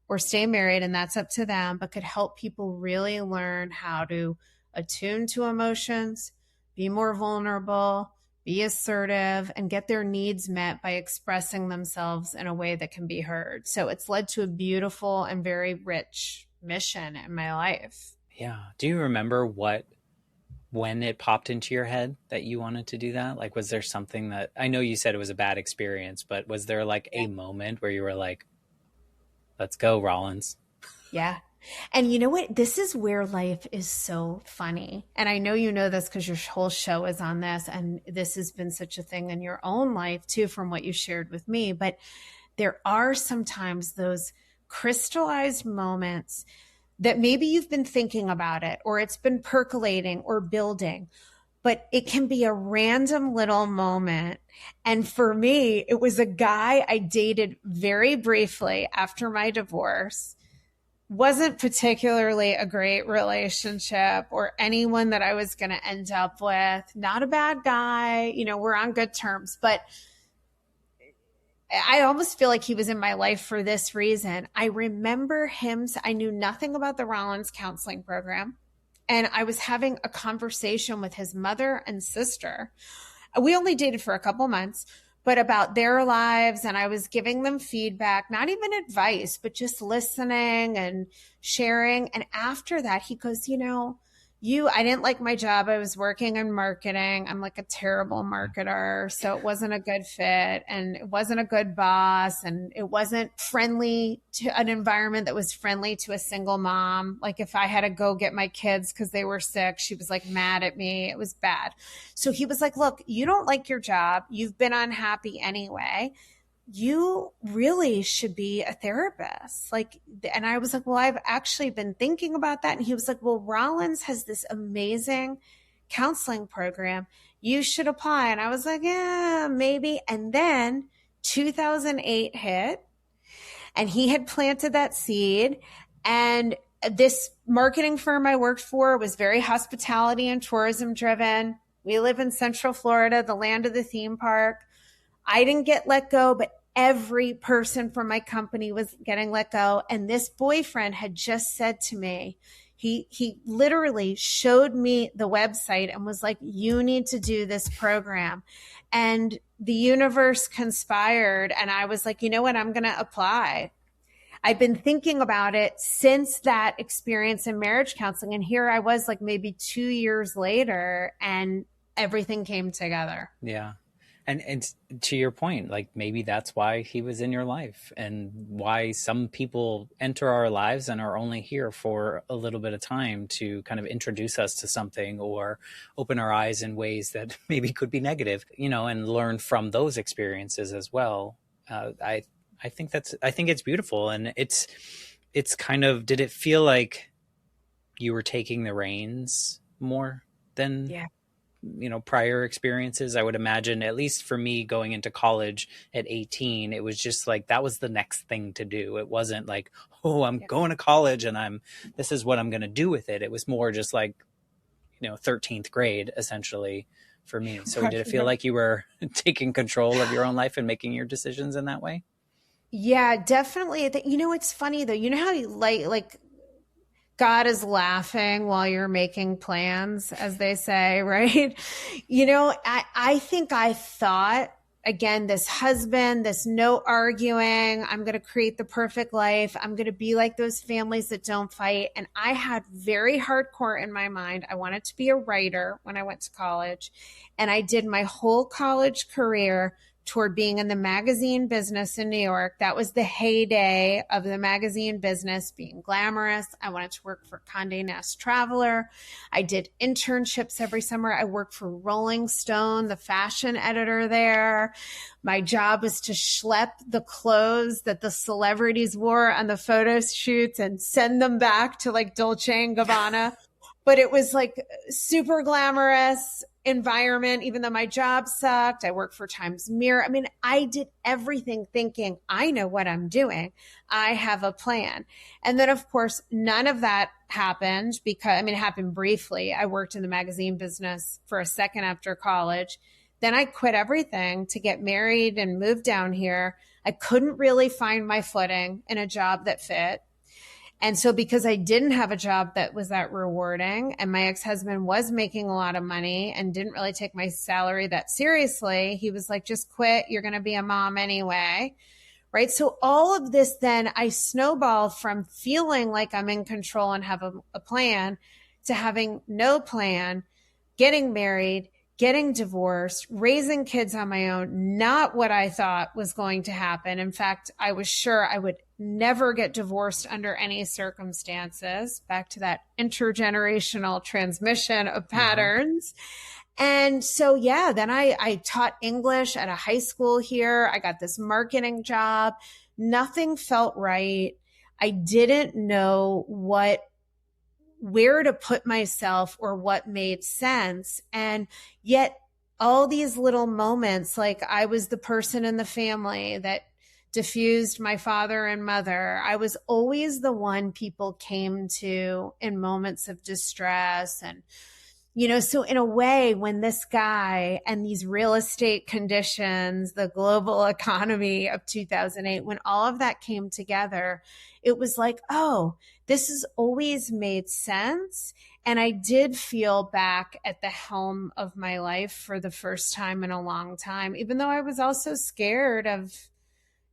or stay married, and that's up to them, but could help people really learn how to attune to emotions, be more vulnerable, be assertive, and get their needs met by expressing themselves in a way that can be heard. So it's led to a beautiful and very rich mission in my life. Yeah. Do you remember when it popped into your head that you wanted to do that? Like, was there something that, I know you said it was a bad experience, but was there like a moment where you were like, let's go, Rollins? Yeah. And you know what? This is where life is so funny. And I know you know this because your whole show is on this. And this has been such a thing in your own life too, from what you shared with me. But there are sometimes those crystallized moments that maybe you've been thinking about it, or it's been percolating or building, but it can be a random little moment. And for me, it was a guy I dated very briefly after my divorce. Wasn't particularly a great relationship or anyone that I was going to end up with. Not a bad guy. You know, we're on good terms, but I almost feel like he was in my life for this reason. I remember him. I knew nothing about the Rollins counseling program. And I was having a conversation with his mother and sister. We only dated for a couple months, but about their lives. And I was giving them feedback, not even advice, but just listening and sharing. And after that, he goes, you know, I didn't like my job. I was working in marketing. I'm like a terrible marketer. So it wasn't a good fit, and it wasn't a good boss, and it wasn't friendly to an environment that was friendly to a single mom. Like if I had to go get my kids because they were sick, she was like mad at me. It was bad. So he was like, look, you don't like your job. You've been unhappy anyway. You really should be a therapist. Like, and I was like, well, I've actually been thinking about that. And he was like, well, Rollins has this amazing counseling program. You should apply. And I was like, yeah, maybe. And then 2008 hit, and he had planted that seed. And this marketing firm I worked for was very hospitality and tourism driven. We live in Central Florida, the land of the theme park. I didn't get let go, but every person from my company was getting let go. And this boyfriend had just said to me, he literally showed me the website and was like, you need to do this program. And the universe conspired. And I was like, you know what? I'm going to apply. I've been thinking about it since that experience in marriage counseling. And here I was like maybe 2 years later, and everything came together. Yeah. And to your point, like maybe that's why he was in your life, and why some people enter our lives and are only here for a little bit of time to kind of introduce us to something or open our eyes in ways that maybe could be negative, you know, and learn from those experiences as well. I think it's beautiful. And it's kind of, did it feel like you were taking the reins more than you know, prior experiences? I would imagine, at least for me going into college at 18, it was just like, that was the next thing to do. It wasn't like, oh, I'm going to college and this is what I'm going to do with it. It was more just like, you know, 13th grade essentially for me. So did it feel like you were taking control of your own life and making your decisions in that way? Yeah, definitely. You know, it's funny though. You know how you like God is laughing while you're making plans, as they say, right? You know, I think I thought, again, this husband, this no arguing, I'm going to create the perfect life. I'm going to be like those families that don't fight. And I had very hardcore in my mind. I wanted to be a writer when I went to college. And I did my whole college career toward being in the magazine business in New York. That was the heyday of the magazine business, being glamorous. I wanted to work for Condé Nast Traveler. I did internships every summer. I worked for Rolling Stone, the fashion editor there. My job was to schlep the clothes that the celebrities wore on the photo shoots and send them back to like Dolce & Gabbana. But it was like super glamorous. environment, even though my job sucked. I worked for Times Mirror. I mean, I did everything thinking, I know what I'm doing. I have a plan. And then, of course, none of that happened because, I mean, it happened briefly. I worked in the magazine business for a second after college. Then I quit everything to get married and move down here. I couldn't really find my footing in a job that fit. And so because I didn't have a job that was that rewarding and my ex-husband was making a lot of money and didn't really take my salary that seriously, he was like, just quit. You're going to be a mom anyway. Right. So all of this, then I snowballed from feeling like I'm in control and have a plan to having no plan, getting married, getting divorced, raising kids on my own, not what I thought was going to happen. In fact, I was sure I would never get divorced under any circumstances. Back to that intergenerational transmission of patterns. And so, yeah, then I taught English at a high school here. I got this marketing job. Nothing felt right. I didn't know where to put myself or what made sense. And yet all these little moments, like I was the person in the family that diffused my father and mother. I was always the one people came to in moments of distress. And, so in a way, when this guy and these real estate conditions, the global economy of 2008, when all of that came together, it was like, oh, this has always made sense. And I did feel back at the helm of my life for the first time in a long time, even though I was also scared of,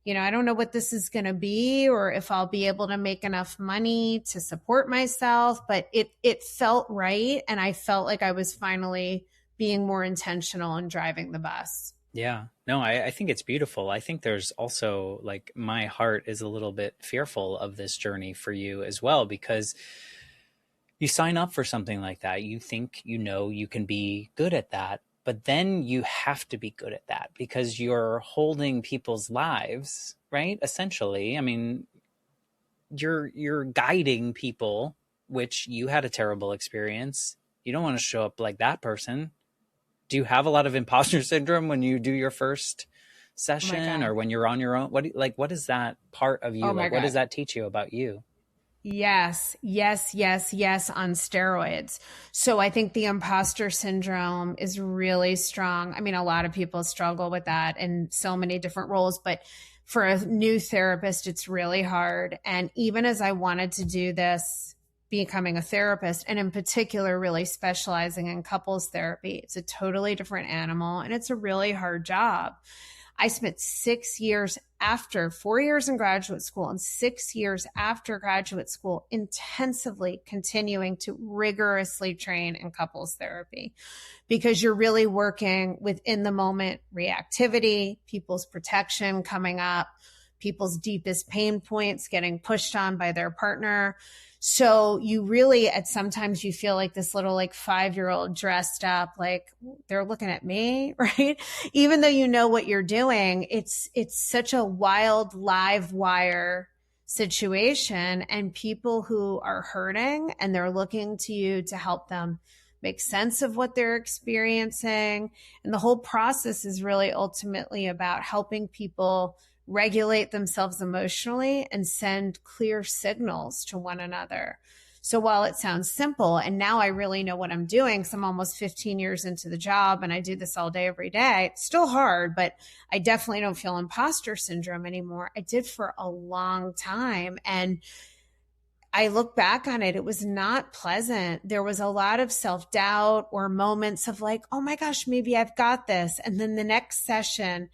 I don't know what this is going to be or if I'll be able to make enough money to support myself, but it felt right. And I felt like I was finally being more intentional in driving the bus. Yeah, no, I think it's beautiful. I think there's also like my heart is a little bit fearful of this journey for you as well, because you sign up for something like that. You think, you can be good at that, but then you have to be good at that because you're holding people's lives, right? Essentially, I mean, you're guiding people, which you had a terrible experience. You don't want to show up like that person. Do you have a lot of imposter syndrome when you do your first session or when you're on your own? What is that part of you? What does that teach you about you? Yes, yes, yes, yes, on steroids. So I think the imposter syndrome is really strong. I mean, a lot of people struggle with that in so many different roles, but for a new therapist, it's really hard. And even as I wanted to do this, becoming a therapist, and in particular, really specializing in couples therapy, it's a totally different animal and it's a really hard job. I spent 4 years in graduate school and 6 years after graduate school, intensively continuing to rigorously train in couples therapy because you're really working within the moment reactivity, people's protection coming up, people's deepest pain points getting pushed on by their partner. So you really, sometimes you feel like this little 5-year-old dressed up, like they're looking at me, right? Even though you know what you're doing, it's such a wild live wire situation, and people who are hurting and they're looking to you to help them make sense of what they're experiencing. And the whole process is really ultimately about helping people regulate themselves emotionally and send clear signals to one another. So while it sounds simple, and now I really know what I'm doing, because I'm almost 15 years into the job and I do this all day, every day, it's still hard, but I definitely don't feel imposter syndrome anymore. I did for a long time. And I look back on it, it was not pleasant. There was a lot of self-doubt or moments of like, oh my gosh, maybe I've got this. And then the next session,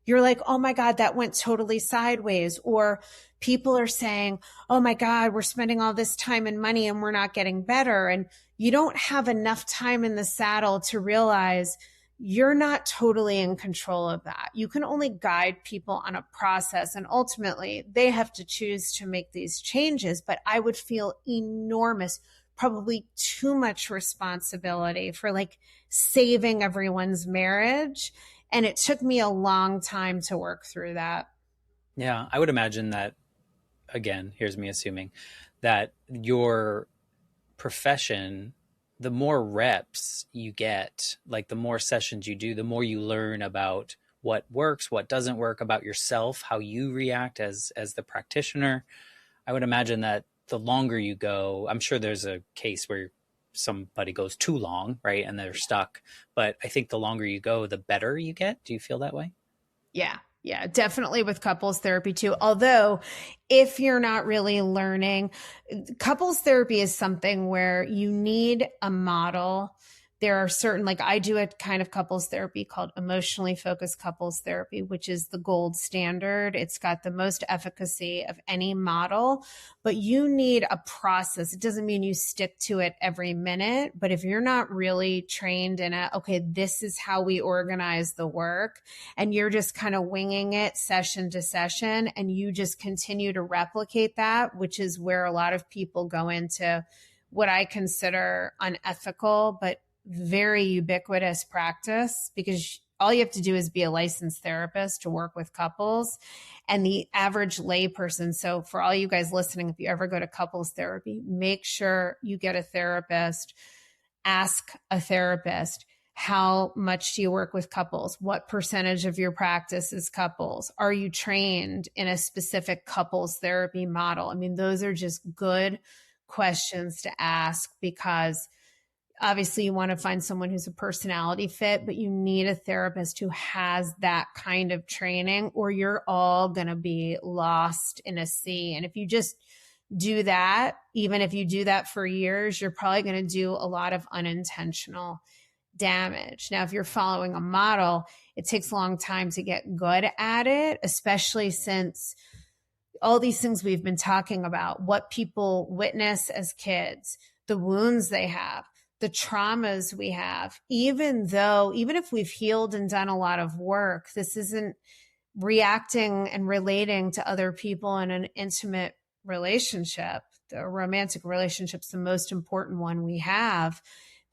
you're like, oh my God, that went totally sideways. Or people are saying, oh my God, we're spending all this time and money and we're not getting better. And you don't have enough time in the saddle to realize you're not totally in control of that. You can only guide people on a process, and ultimately they have to choose to make these changes. But I would feel enormous, probably too much responsibility for saving everyone's marriage. And it took me a long time to work through that. Yeah, I would imagine that, again, here's me assuming that your profession the more reps you get, like the more sessions you do, the more you learn about what works, what doesn't work, about yourself, how you react as the practitioner. I would imagine that the longer you go, I'm sure there's a case where somebody goes too long, right? And they're stuck. But I think the longer you go, the better you get. Do you feel that way? Yeah. Yeah, definitely with couples therapy too. Although, if you're not really learning, couples therapy is something where you need a model. There are certain, like I do a kind of couples therapy called emotionally focused couples therapy, which is the gold standard. It's got the most efficacy of any model, but you need a process. It doesn't mean you stick to it every minute, but if you're not really trained in it, okay, this is how we organize the work, and you're just kind of winging it session to session, and you just continue to replicate that, which is where a lot of people go into what I consider unethical, but very ubiquitous practice, because all you have to do is be a licensed therapist to work with couples. And the average layperson, so for all you guys listening, if you ever go to couples therapy, make sure you get a therapist. Ask a therapist, how much do you work with couples? What percentage of your practice is couples? Are you trained in a specific couples therapy model? I mean, those are just good questions to ask, because obviously you want to find someone who's a personality fit, but you need a therapist who has that kind of training, or you're all going to be lost in a sea. And if you just do that, even if you do that for years, you're probably going to do a lot of unintentional damage. Now, if you're following a model, it takes a long time to get good at it, especially since all these things we've been talking about, what people witness as kids, the wounds they have, the traumas we have, even if we've healed and done a lot of work, this isn't reacting and relating to other people in an intimate relationship. The romantic relationship's the most important one we have.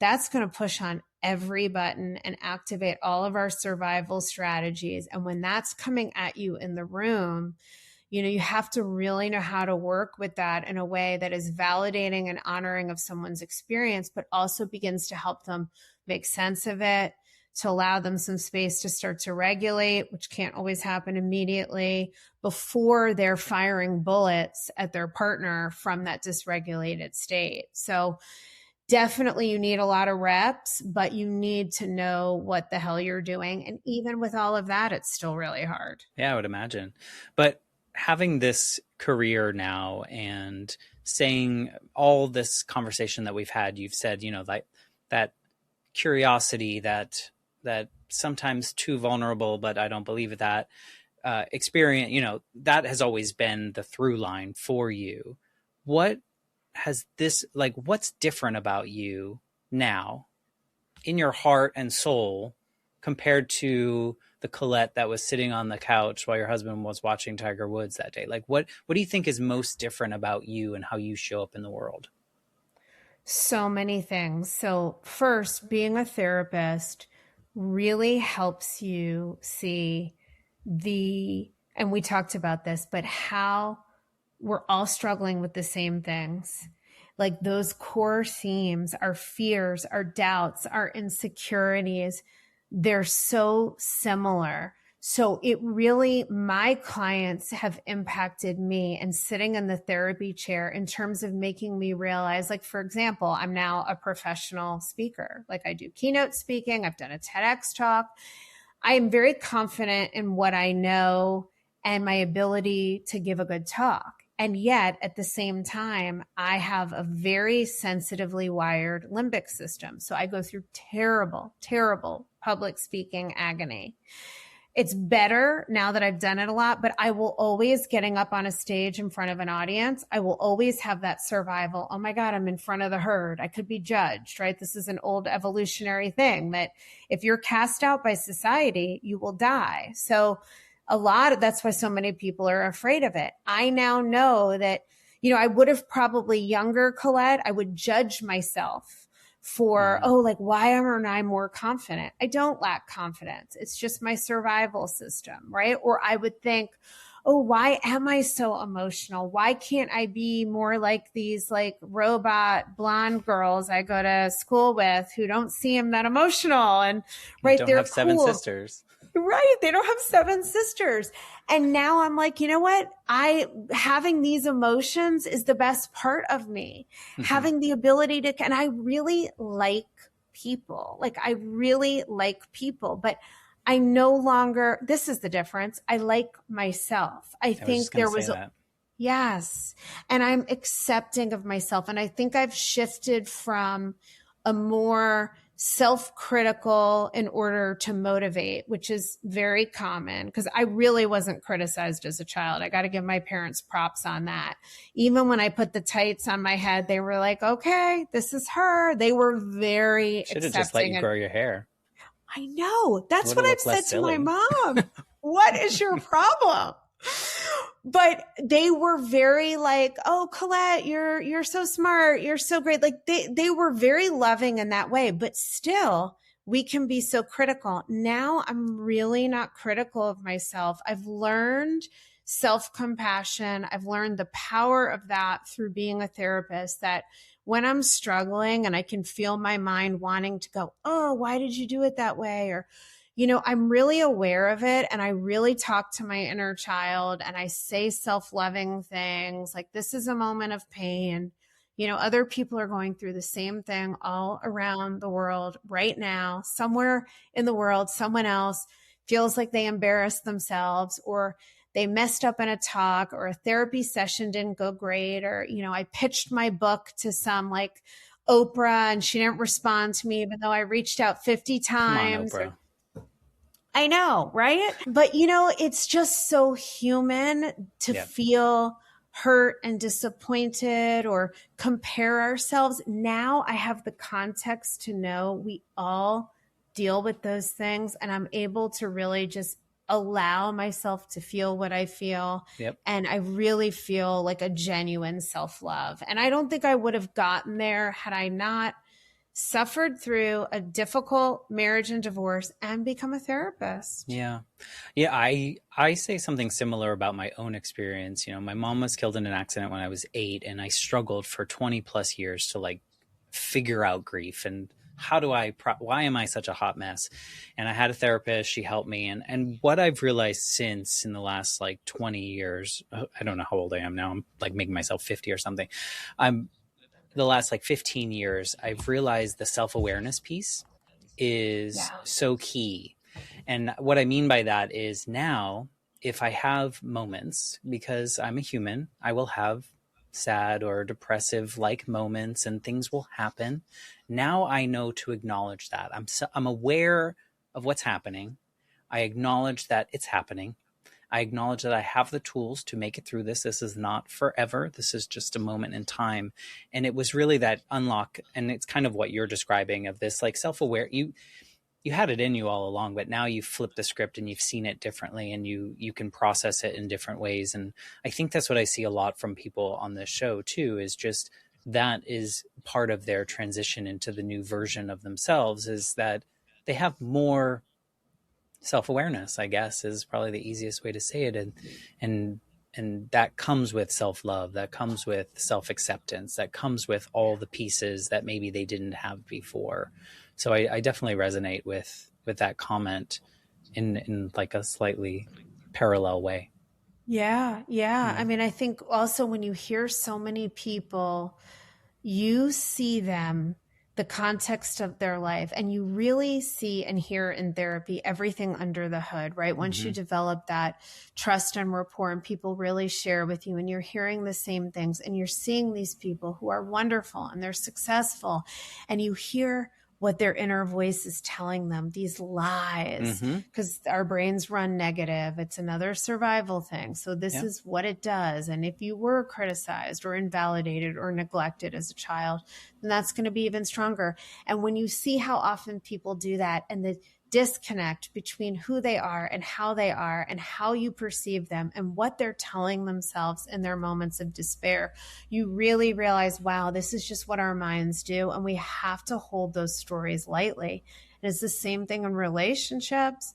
That's going to push on every button and activate all of our survival strategies. And when that's coming at you in the room, you have to really know how to work with that in a way that is validating and honoring of someone's experience, but also begins to help them make sense of it, to allow them some space to start to regulate, which can't always happen immediately, before they're firing bullets at their partner from that dysregulated state. So definitely you need a lot of reps, but you need to know what the hell you're doing. And even with all of that, it's still really hard. Yeah, I would imagine. But having this career now and saying all this conversation that we've had, you've said, like that curiosity, that sometimes too vulnerable, but I don't believe that experience, that has always been the through line for you. What has this, like, what's different about you now in your heart and soul compared to the Colette that was sitting on the couch while your husband was watching Tiger Woods that day? Like, what do you think is most different about you and how you show up in the world? So many things. So first, being a therapist really helps you see and we talked about this, but how we're all struggling with the same things. Like those core themes, our fears, our doubts, our insecurities, they're so similar. So my clients have impacted me and sitting in the therapy chair in terms of making me realize, like, for example, I'm now a professional speaker. Like I do keynote speaking. I've done a TEDx talk. I am very confident in what I know and my ability to give a good talk. And yet at the same time, I have a very sensitively wired limbic system. So I go through terrible, terrible public speaking agony. It's better now that I've done it a lot, but I will always, getting up on a stage in front of an audience, I will always have that survival. Oh my God, I'm in front of the herd. I could be judged, right? This is an old evolutionary thing that if you're cast out by society, you will die. So that's why so many people are afraid of it. I now know that, I would have probably younger Colette, I would judge myself for, why aren't I more confident? I don't lack confidence. It's just my survival system, right? Or I would think, oh, why am I so emotional? Why can't I be more like these like robot blonde girls I go to school with who don't seem that emotional and right, Don't they're have seven cool. sisters. Right. They don't have seven sisters. And now I'm like, you know what? Having these emotions is the best part of me. Having the ability to, and I really like people. Like I really like people, but I no longer, this is the difference. I like myself. I I was think just going there to say was, that. yes. And I'm accepting of myself. And I think I've shifted from a more self-critical in order to motivate, which is very common because I really wasn't criticized as a child. I got to give my parents props on that. Even when I put the tights on my head, they were like, okay, this is her. They were very Should have accepting. just let you grow your hair. I know. That's Would've what I've looked less said to my silly. mom. What is your problem? But they were very like, oh, Colette, you're so smart. You're so great. Like they were very loving in that way, but still we can be so critical. Now I'm really not critical of myself. I've learned self-compassion. I've learned the power of that through being a therapist, that when I'm struggling and I can feel my mind wanting to go, oh, why did you do it that way? Or, you know, I'm really aware of it and I really talk to my inner child and I say self-loving things like, this is a moment of pain. You know, other people are going through the same thing all around the world right now. Somewhere in the world, someone else feels like they embarrassed themselves or they messed up in a talk or a therapy session didn't go great. Or, you know, I pitched my book to some like Oprah and she didn't respond to me, even though I reached out 50 times. Come on, Oprah. I know, right? But you know, it's just so human to feel hurt and disappointed or compare ourselves. Now I have the context to know we all deal with those things and I'm able to really just allow myself to feel what I feel. Yep. And I really feel like a genuine self-love. And I don't think I would have gotten there had I not suffered through a difficult marriage and divorce and become a therapist. Yeah. Yeah. I say something similar about my own experience. You know, my mom was killed in an accident when I was 8 and I struggled for 20 plus years to like figure out grief and why am I such a hot mess? And I had a therapist, she helped me. And what I've realized since in the last like 20 years, I don't know how old I am now. I'm like making myself 50 or something. The last like 15 years, I've realized the self-awareness piece is so key. And what I mean by that is now, if I have moments, because I'm a human, I will have sad or depressive like moments and things will happen. Now I know to acknowledge that. I'm aware of what's happening. I acknowledge that it's happening. I acknowledge that I have the tools to make it through this. This is not forever. This is just a moment in time. And it was really that unlock. And it's kind of what you're describing of this like self-aware. You had it in you all along, but now you've flipped the script and you've seen it differently and you can process it in different ways. And I think that's what I see a lot from people on this show too, is just that is part of their transition into the new version of themselves, is that they have more self-awareness, I guess, is probably the easiest way to say it. And that comes with self-love, that comes with self-acceptance, that comes with all the pieces that maybe they didn't have before. So I definitely resonate with that comment in like a slightly parallel way. Yeah. I mean, I think also when you hear so many people, you see them, the context of their life, and you really see and hear in therapy everything under the hood, right? Once you develop that trust and rapport and people really share with you and you're hearing the same things and you're seeing these people who are wonderful and they're successful and you hear what their inner voice is telling them, these lies, because our brains run negative. It's another survival thing. So this is what it does. And if you were criticized or invalidated or neglected as a child, then that's going to be even stronger. And when you see how often people do that and the disconnect between who they are and how you perceive them and what they're telling themselves in their moments of despair, you really realize, wow, this is just what our minds do. And we have to hold those stories lightly. And it's the same thing in relationships.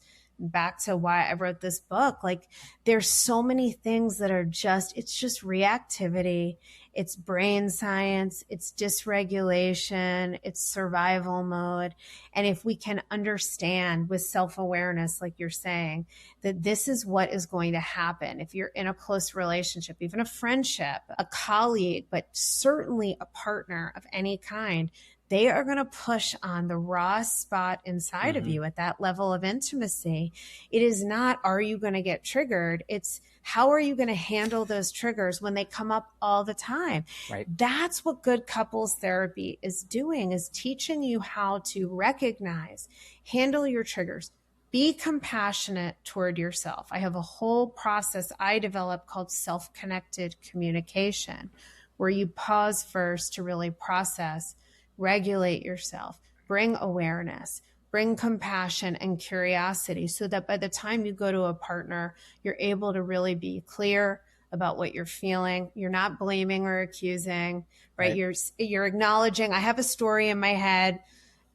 back to why I wrote this book. Like, there's so many things that are it's just reactivity. It's brain science. It's dysregulation. It's survival mode. And if we can understand with self-awareness, like you're saying, that this is what is going to happen. If you're in a close relationship, even a friendship, a colleague, but certainly a partner of any kind, they are going to push on the raw spot inside of you at that level of intimacy. It is not, are you going to get triggered? It's, how are you going to handle those triggers when they come up all the time? Right. That's what good couples therapy is doing, is teaching you how to recognize, handle your triggers, be compassionate toward yourself. I have a whole process I developed called self-connected communication, where you pause first to really process, regulate yourself, bring awareness, bring compassion and curiosity, so that by the time you go to a partner, you're able to really be clear about what you're feeling. You're not blaming or accusing, right? You're acknowledging, I have a story in my head.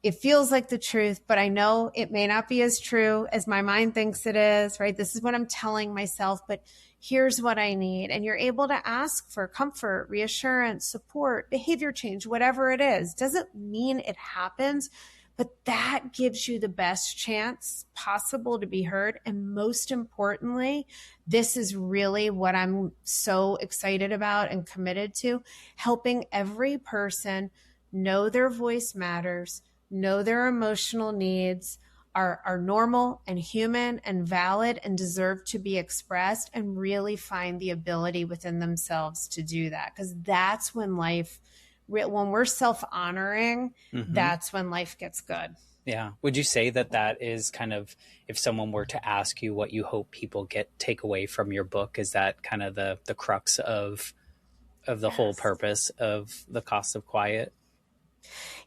It feels like the truth, but I know it may not be as true as my mind thinks it is, right? This is what I'm telling myself, but here's what I need. And you're able to ask for comfort, reassurance, support, behavior change, whatever it is. Doesn't mean it happens, but that gives you the best chance possible to be heard. And most importantly, this is really what I'm so excited about and committed to, helping every person know their voice matters, know their emotional needs are normal and human and valid and deserve to be expressed, and really find the ability within themselves to do that. Because that's when when we're self-honoring, that's when life gets good. Yeah. Would you say that that is kind of, if someone were to ask you what you hope people take away from your book, is that kind of the crux of the whole purpose of The Cost of Quiet?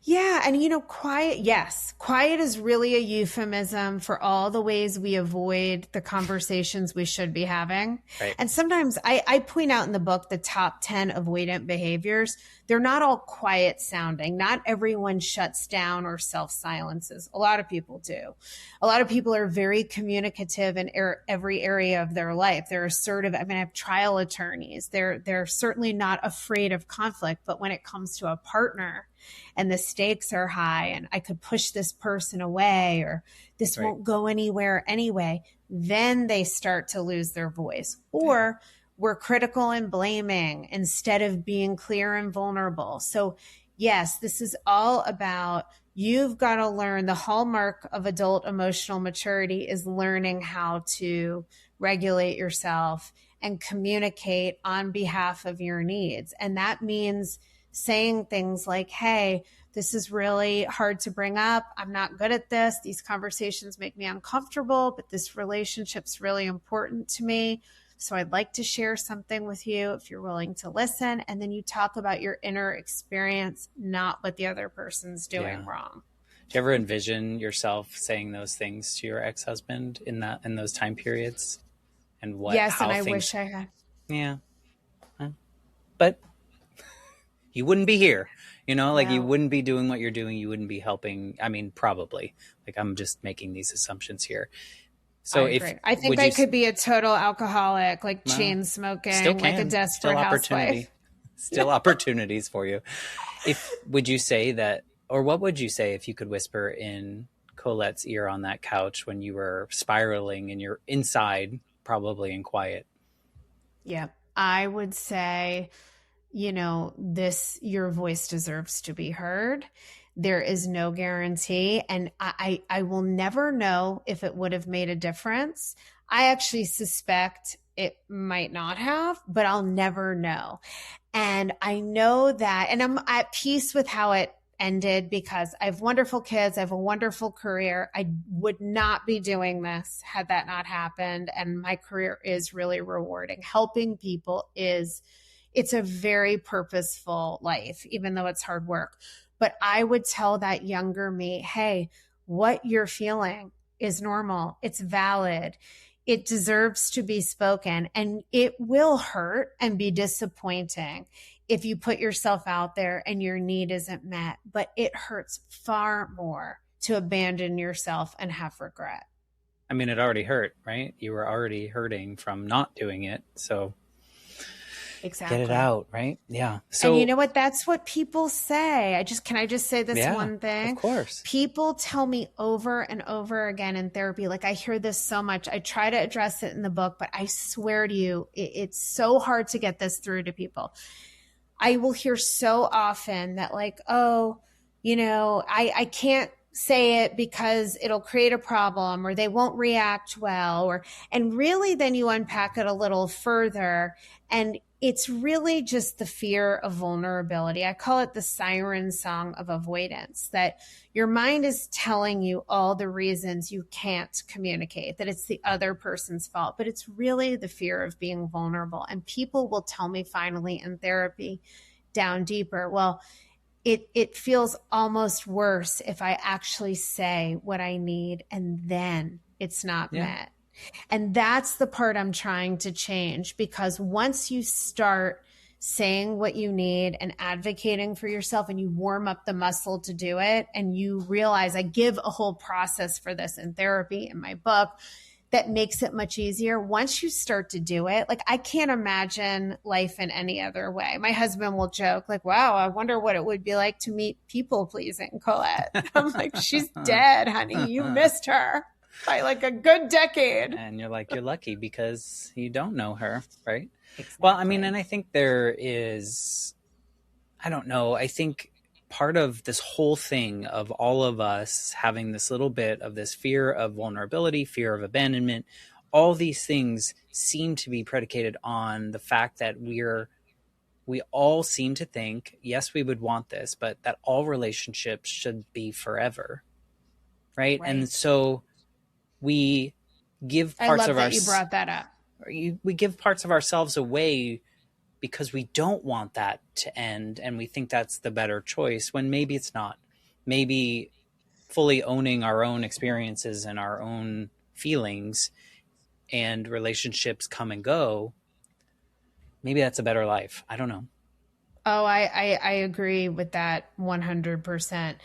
Yeah. And, quiet, yes. Quiet is really a euphemism for all the ways we avoid the conversations we should be having. Right. And sometimes I point out in the book the top 10 avoidant behaviors. They're not all quiet sounding. Not everyone shuts down or self-silences. A lot of people do. A lot of people are very communicative in every area of their life. They're assertive. I have trial attorneys. They're certainly not afraid of conflict, but when it comes to a partner, and the stakes are high, and I could push this person away, or this won't go anywhere anyway, then they start to lose their voice. Or we're critical and blaming instead of being clear and vulnerable. So yes, this is all about, you've got to learn, the hallmark of adult emotional maturity is learning how to regulate yourself and communicate on behalf of your needs. And that means saying things like, hey, this is really hard to bring up. I'm not good at this. These conversations make me uncomfortable, but this relationship's really important to me. So I'd like to share something with you if you're willing to listen. And then you talk about your inner experience, not what the other person's doing wrong. Do you ever envision yourself saying those things to your ex-husband in those time periods? And Yes, and I wish I had. Yeah. But you wouldn't be here, you wouldn't be doing what you're doing. You wouldn't be helping. Probably, I'm just making these assumptions here. So I think I could be a total alcoholic, chain smoking, like a desperate housewife. Still opportunities for you. Would you say that, or what would you say if you could whisper in Colette's ear on that couch when you were spiraling and you're inside, probably in quiet? Yeah, I would say, your voice deserves to be heard. There is no guarantee. And I will never know if it would have made a difference. I actually suspect it might not have, but I'll never know. And I know that, and I'm at peace with how it ended, because I have wonderful kids. I have a wonderful career. I would not be doing this had that not happened. And my career is really rewarding. Helping people it's a very purposeful life, even though it's hard work. But I would tell that younger me, hey, what you're feeling is normal. It's valid. It deserves to be spoken. And it will hurt and be disappointing if you put yourself out there and your need isn't met. But it hurts far more to abandon yourself and have regret. I mean, it already hurt, right? You were already hurting from not doing it. So get it Exactly. out, right? Yeah. And you So, know what? That's what people say. Can I just say this yeah, one of thing? course. People tell me over and over again in therapy, like I hear this so much. I try to address it in the book, but I swear to you, it's so hard to get this through to people. I will hear so often that, like, oh, I can't say it because it'll create a problem or they won't react well, and really then you unpack it a little further, and it's really just the fear of vulnerability. I call it the siren song of avoidance, that your mind is telling you all the reasons you can't communicate, that it's the other person's fault, but it's really the fear of being vulnerable. And people will tell me finally in therapy, down deeper, well, it feels almost worse if I actually say what I need and then it's not Yeah. met. And that's the part I'm trying to change, because once you start saying what you need and advocating for yourself and you warm up the muscle to do it, and you realize, I give a whole process for this in therapy in my book that makes it much easier. Once you start to do it, like I can't imagine life in any other way. My husband will joke like, wow, I wonder what it would be like to meet people pleasing Colette. I'm like, she's dead, honey. You missed her by like a good decade. And you're like, you're lucky because you don't know her, right? Exactly. Well, I mean, and I think there is, I don't know, I think part of this whole thing of all of us having this little bit of this fear of vulnerability, fear of abandonment, all these things seem to be predicated on the fact that we all seem to think, yes, we would want this, but that all relationships should be forever, right? And so we give I parts love of that you brought that up. we give parts of ourselves away because we don't want that to end, and we think that's the better choice when maybe it's not. Maybe fully owning our own experiences and our own feelings, and relationships come and go, maybe that's a better life. I don't know. Oh, I agree with that 100%.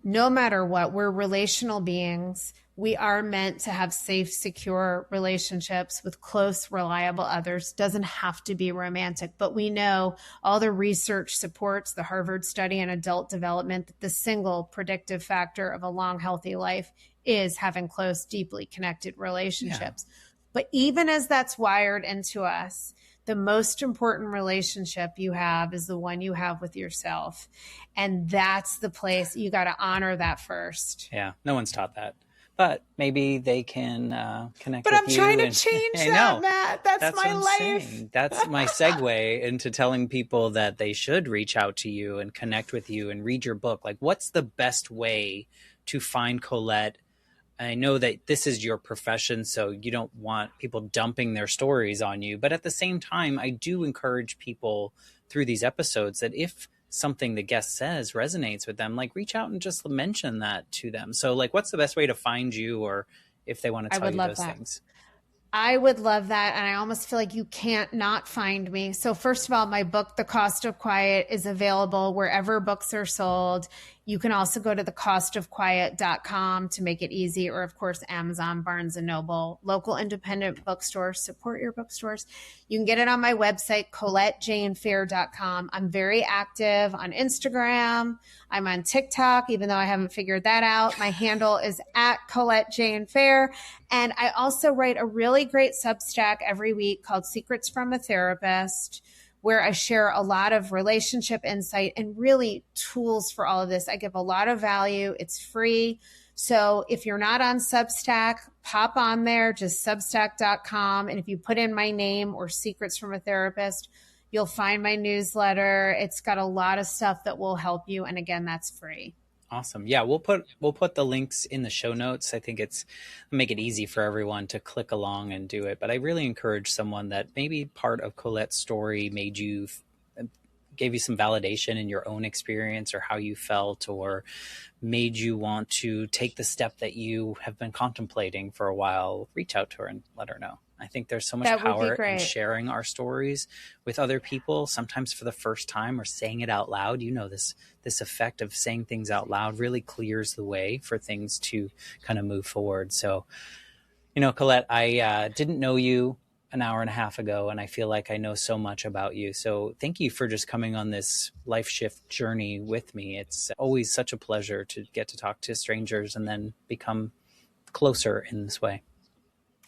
No matter what, we're relational beings. We are meant to have safe, secure relationships with close, reliable others. Doesn't have to be romantic, but we know all the research supports the Harvard study on adult development that the single predictive factor of a long, healthy life is having close, deeply connected relationships. Yeah. But even as that's wired into us, the most important relationship you have is the one you have with yourself. And that's the place you got to honor that first. Yeah. No one's taught that, but maybe they can connect but with I'm you. Trying to change that, Matt. That's my life. Saying. That's my segue into telling people that they should reach out to you and connect with you and read your book. Like, what's the best way to find Colette? I know that this is your profession, so you don't want people dumping their stories on you. But at the same time, I do encourage people through these episodes that if something the guest says resonates with them, like reach out and just mention that to them. So like, what's the best way to find you, or if they want to tell you those things? I would love that. And I almost feel like you can't not find me. So first of all, my book, The Cost of Quiet, is available wherever books are sold. You can also go to thecostofquiet.com to make it easy, or of course, Amazon, Barnes & Noble, local independent bookstores. Support your bookstores. You can get it on my website, ColetteJaneFehr.com. I'm very active on Instagram. I'm on TikTok, even though I haven't figured that out. My handle is at Colette Jane Fehr. And I also write a really great Substack every week called Secrets from a Therapist, where I share a lot of relationship insight and really tools for all of this. I give a lot of value. It's free. So if you're not on Substack, pop on there, just substack.com. And if you put in my name or Secrets from a Therapist, you'll find my newsletter. It's got a lot of stuff that will help you. And again, that's free. Awesome. Yeah, we'll put the links in the show notes. I think it's make it easy for everyone to click along and do it. But I really encourage someone that maybe part of Colette's story gave you some validation in your own experience or how you felt, or made you want to take the step that you have been contemplating for a while. Reach out to her and let her know. I think there's so much power in sharing our stories with other people, sometimes for the first time, or saying it out loud. You know, this effect of saying things out loud really clears the way for things to kind of move forward. So, Colette, I didn't know you an hour and a half ago, and I feel like I know so much about you. So thank you for just coming on this life shift journey with me. It's always such a pleasure to get to talk to strangers and then become closer in this way.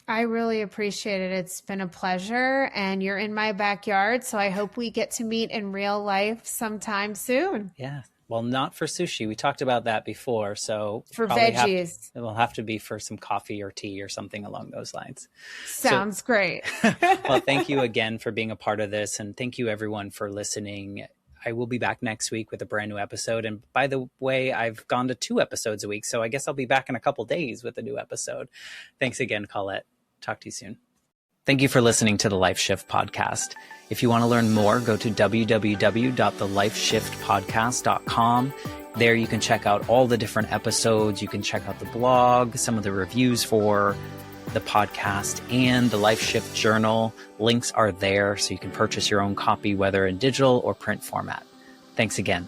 I really appreciate it. It's been a pleasure, and you're in my backyard, so I hope we get to meet in real life sometime soon. Yeah. Well, not for sushi. We talked about that before, so For veggies. It will have to be for some coffee or tea or something along those lines. Sounds great. Well, thank you again for being a part of this, and thank you everyone for listening. I will be back next week with a brand new episode. And by the way, I've gone to 2 episodes a week, so I guess I'll be back in a couple days with a new episode. Thanks again, Colette. Talk to you soon. Thank you for listening to the Life Shift Podcast. If you want to learn more, go to www.thelifeshiftpodcast.com. There you can check out all the different episodes. You can check out the blog, some of the reviews for the podcast, and the Life Shift Journal. Links are there so you can purchase your own copy, whether in digital or print format. Thanks again.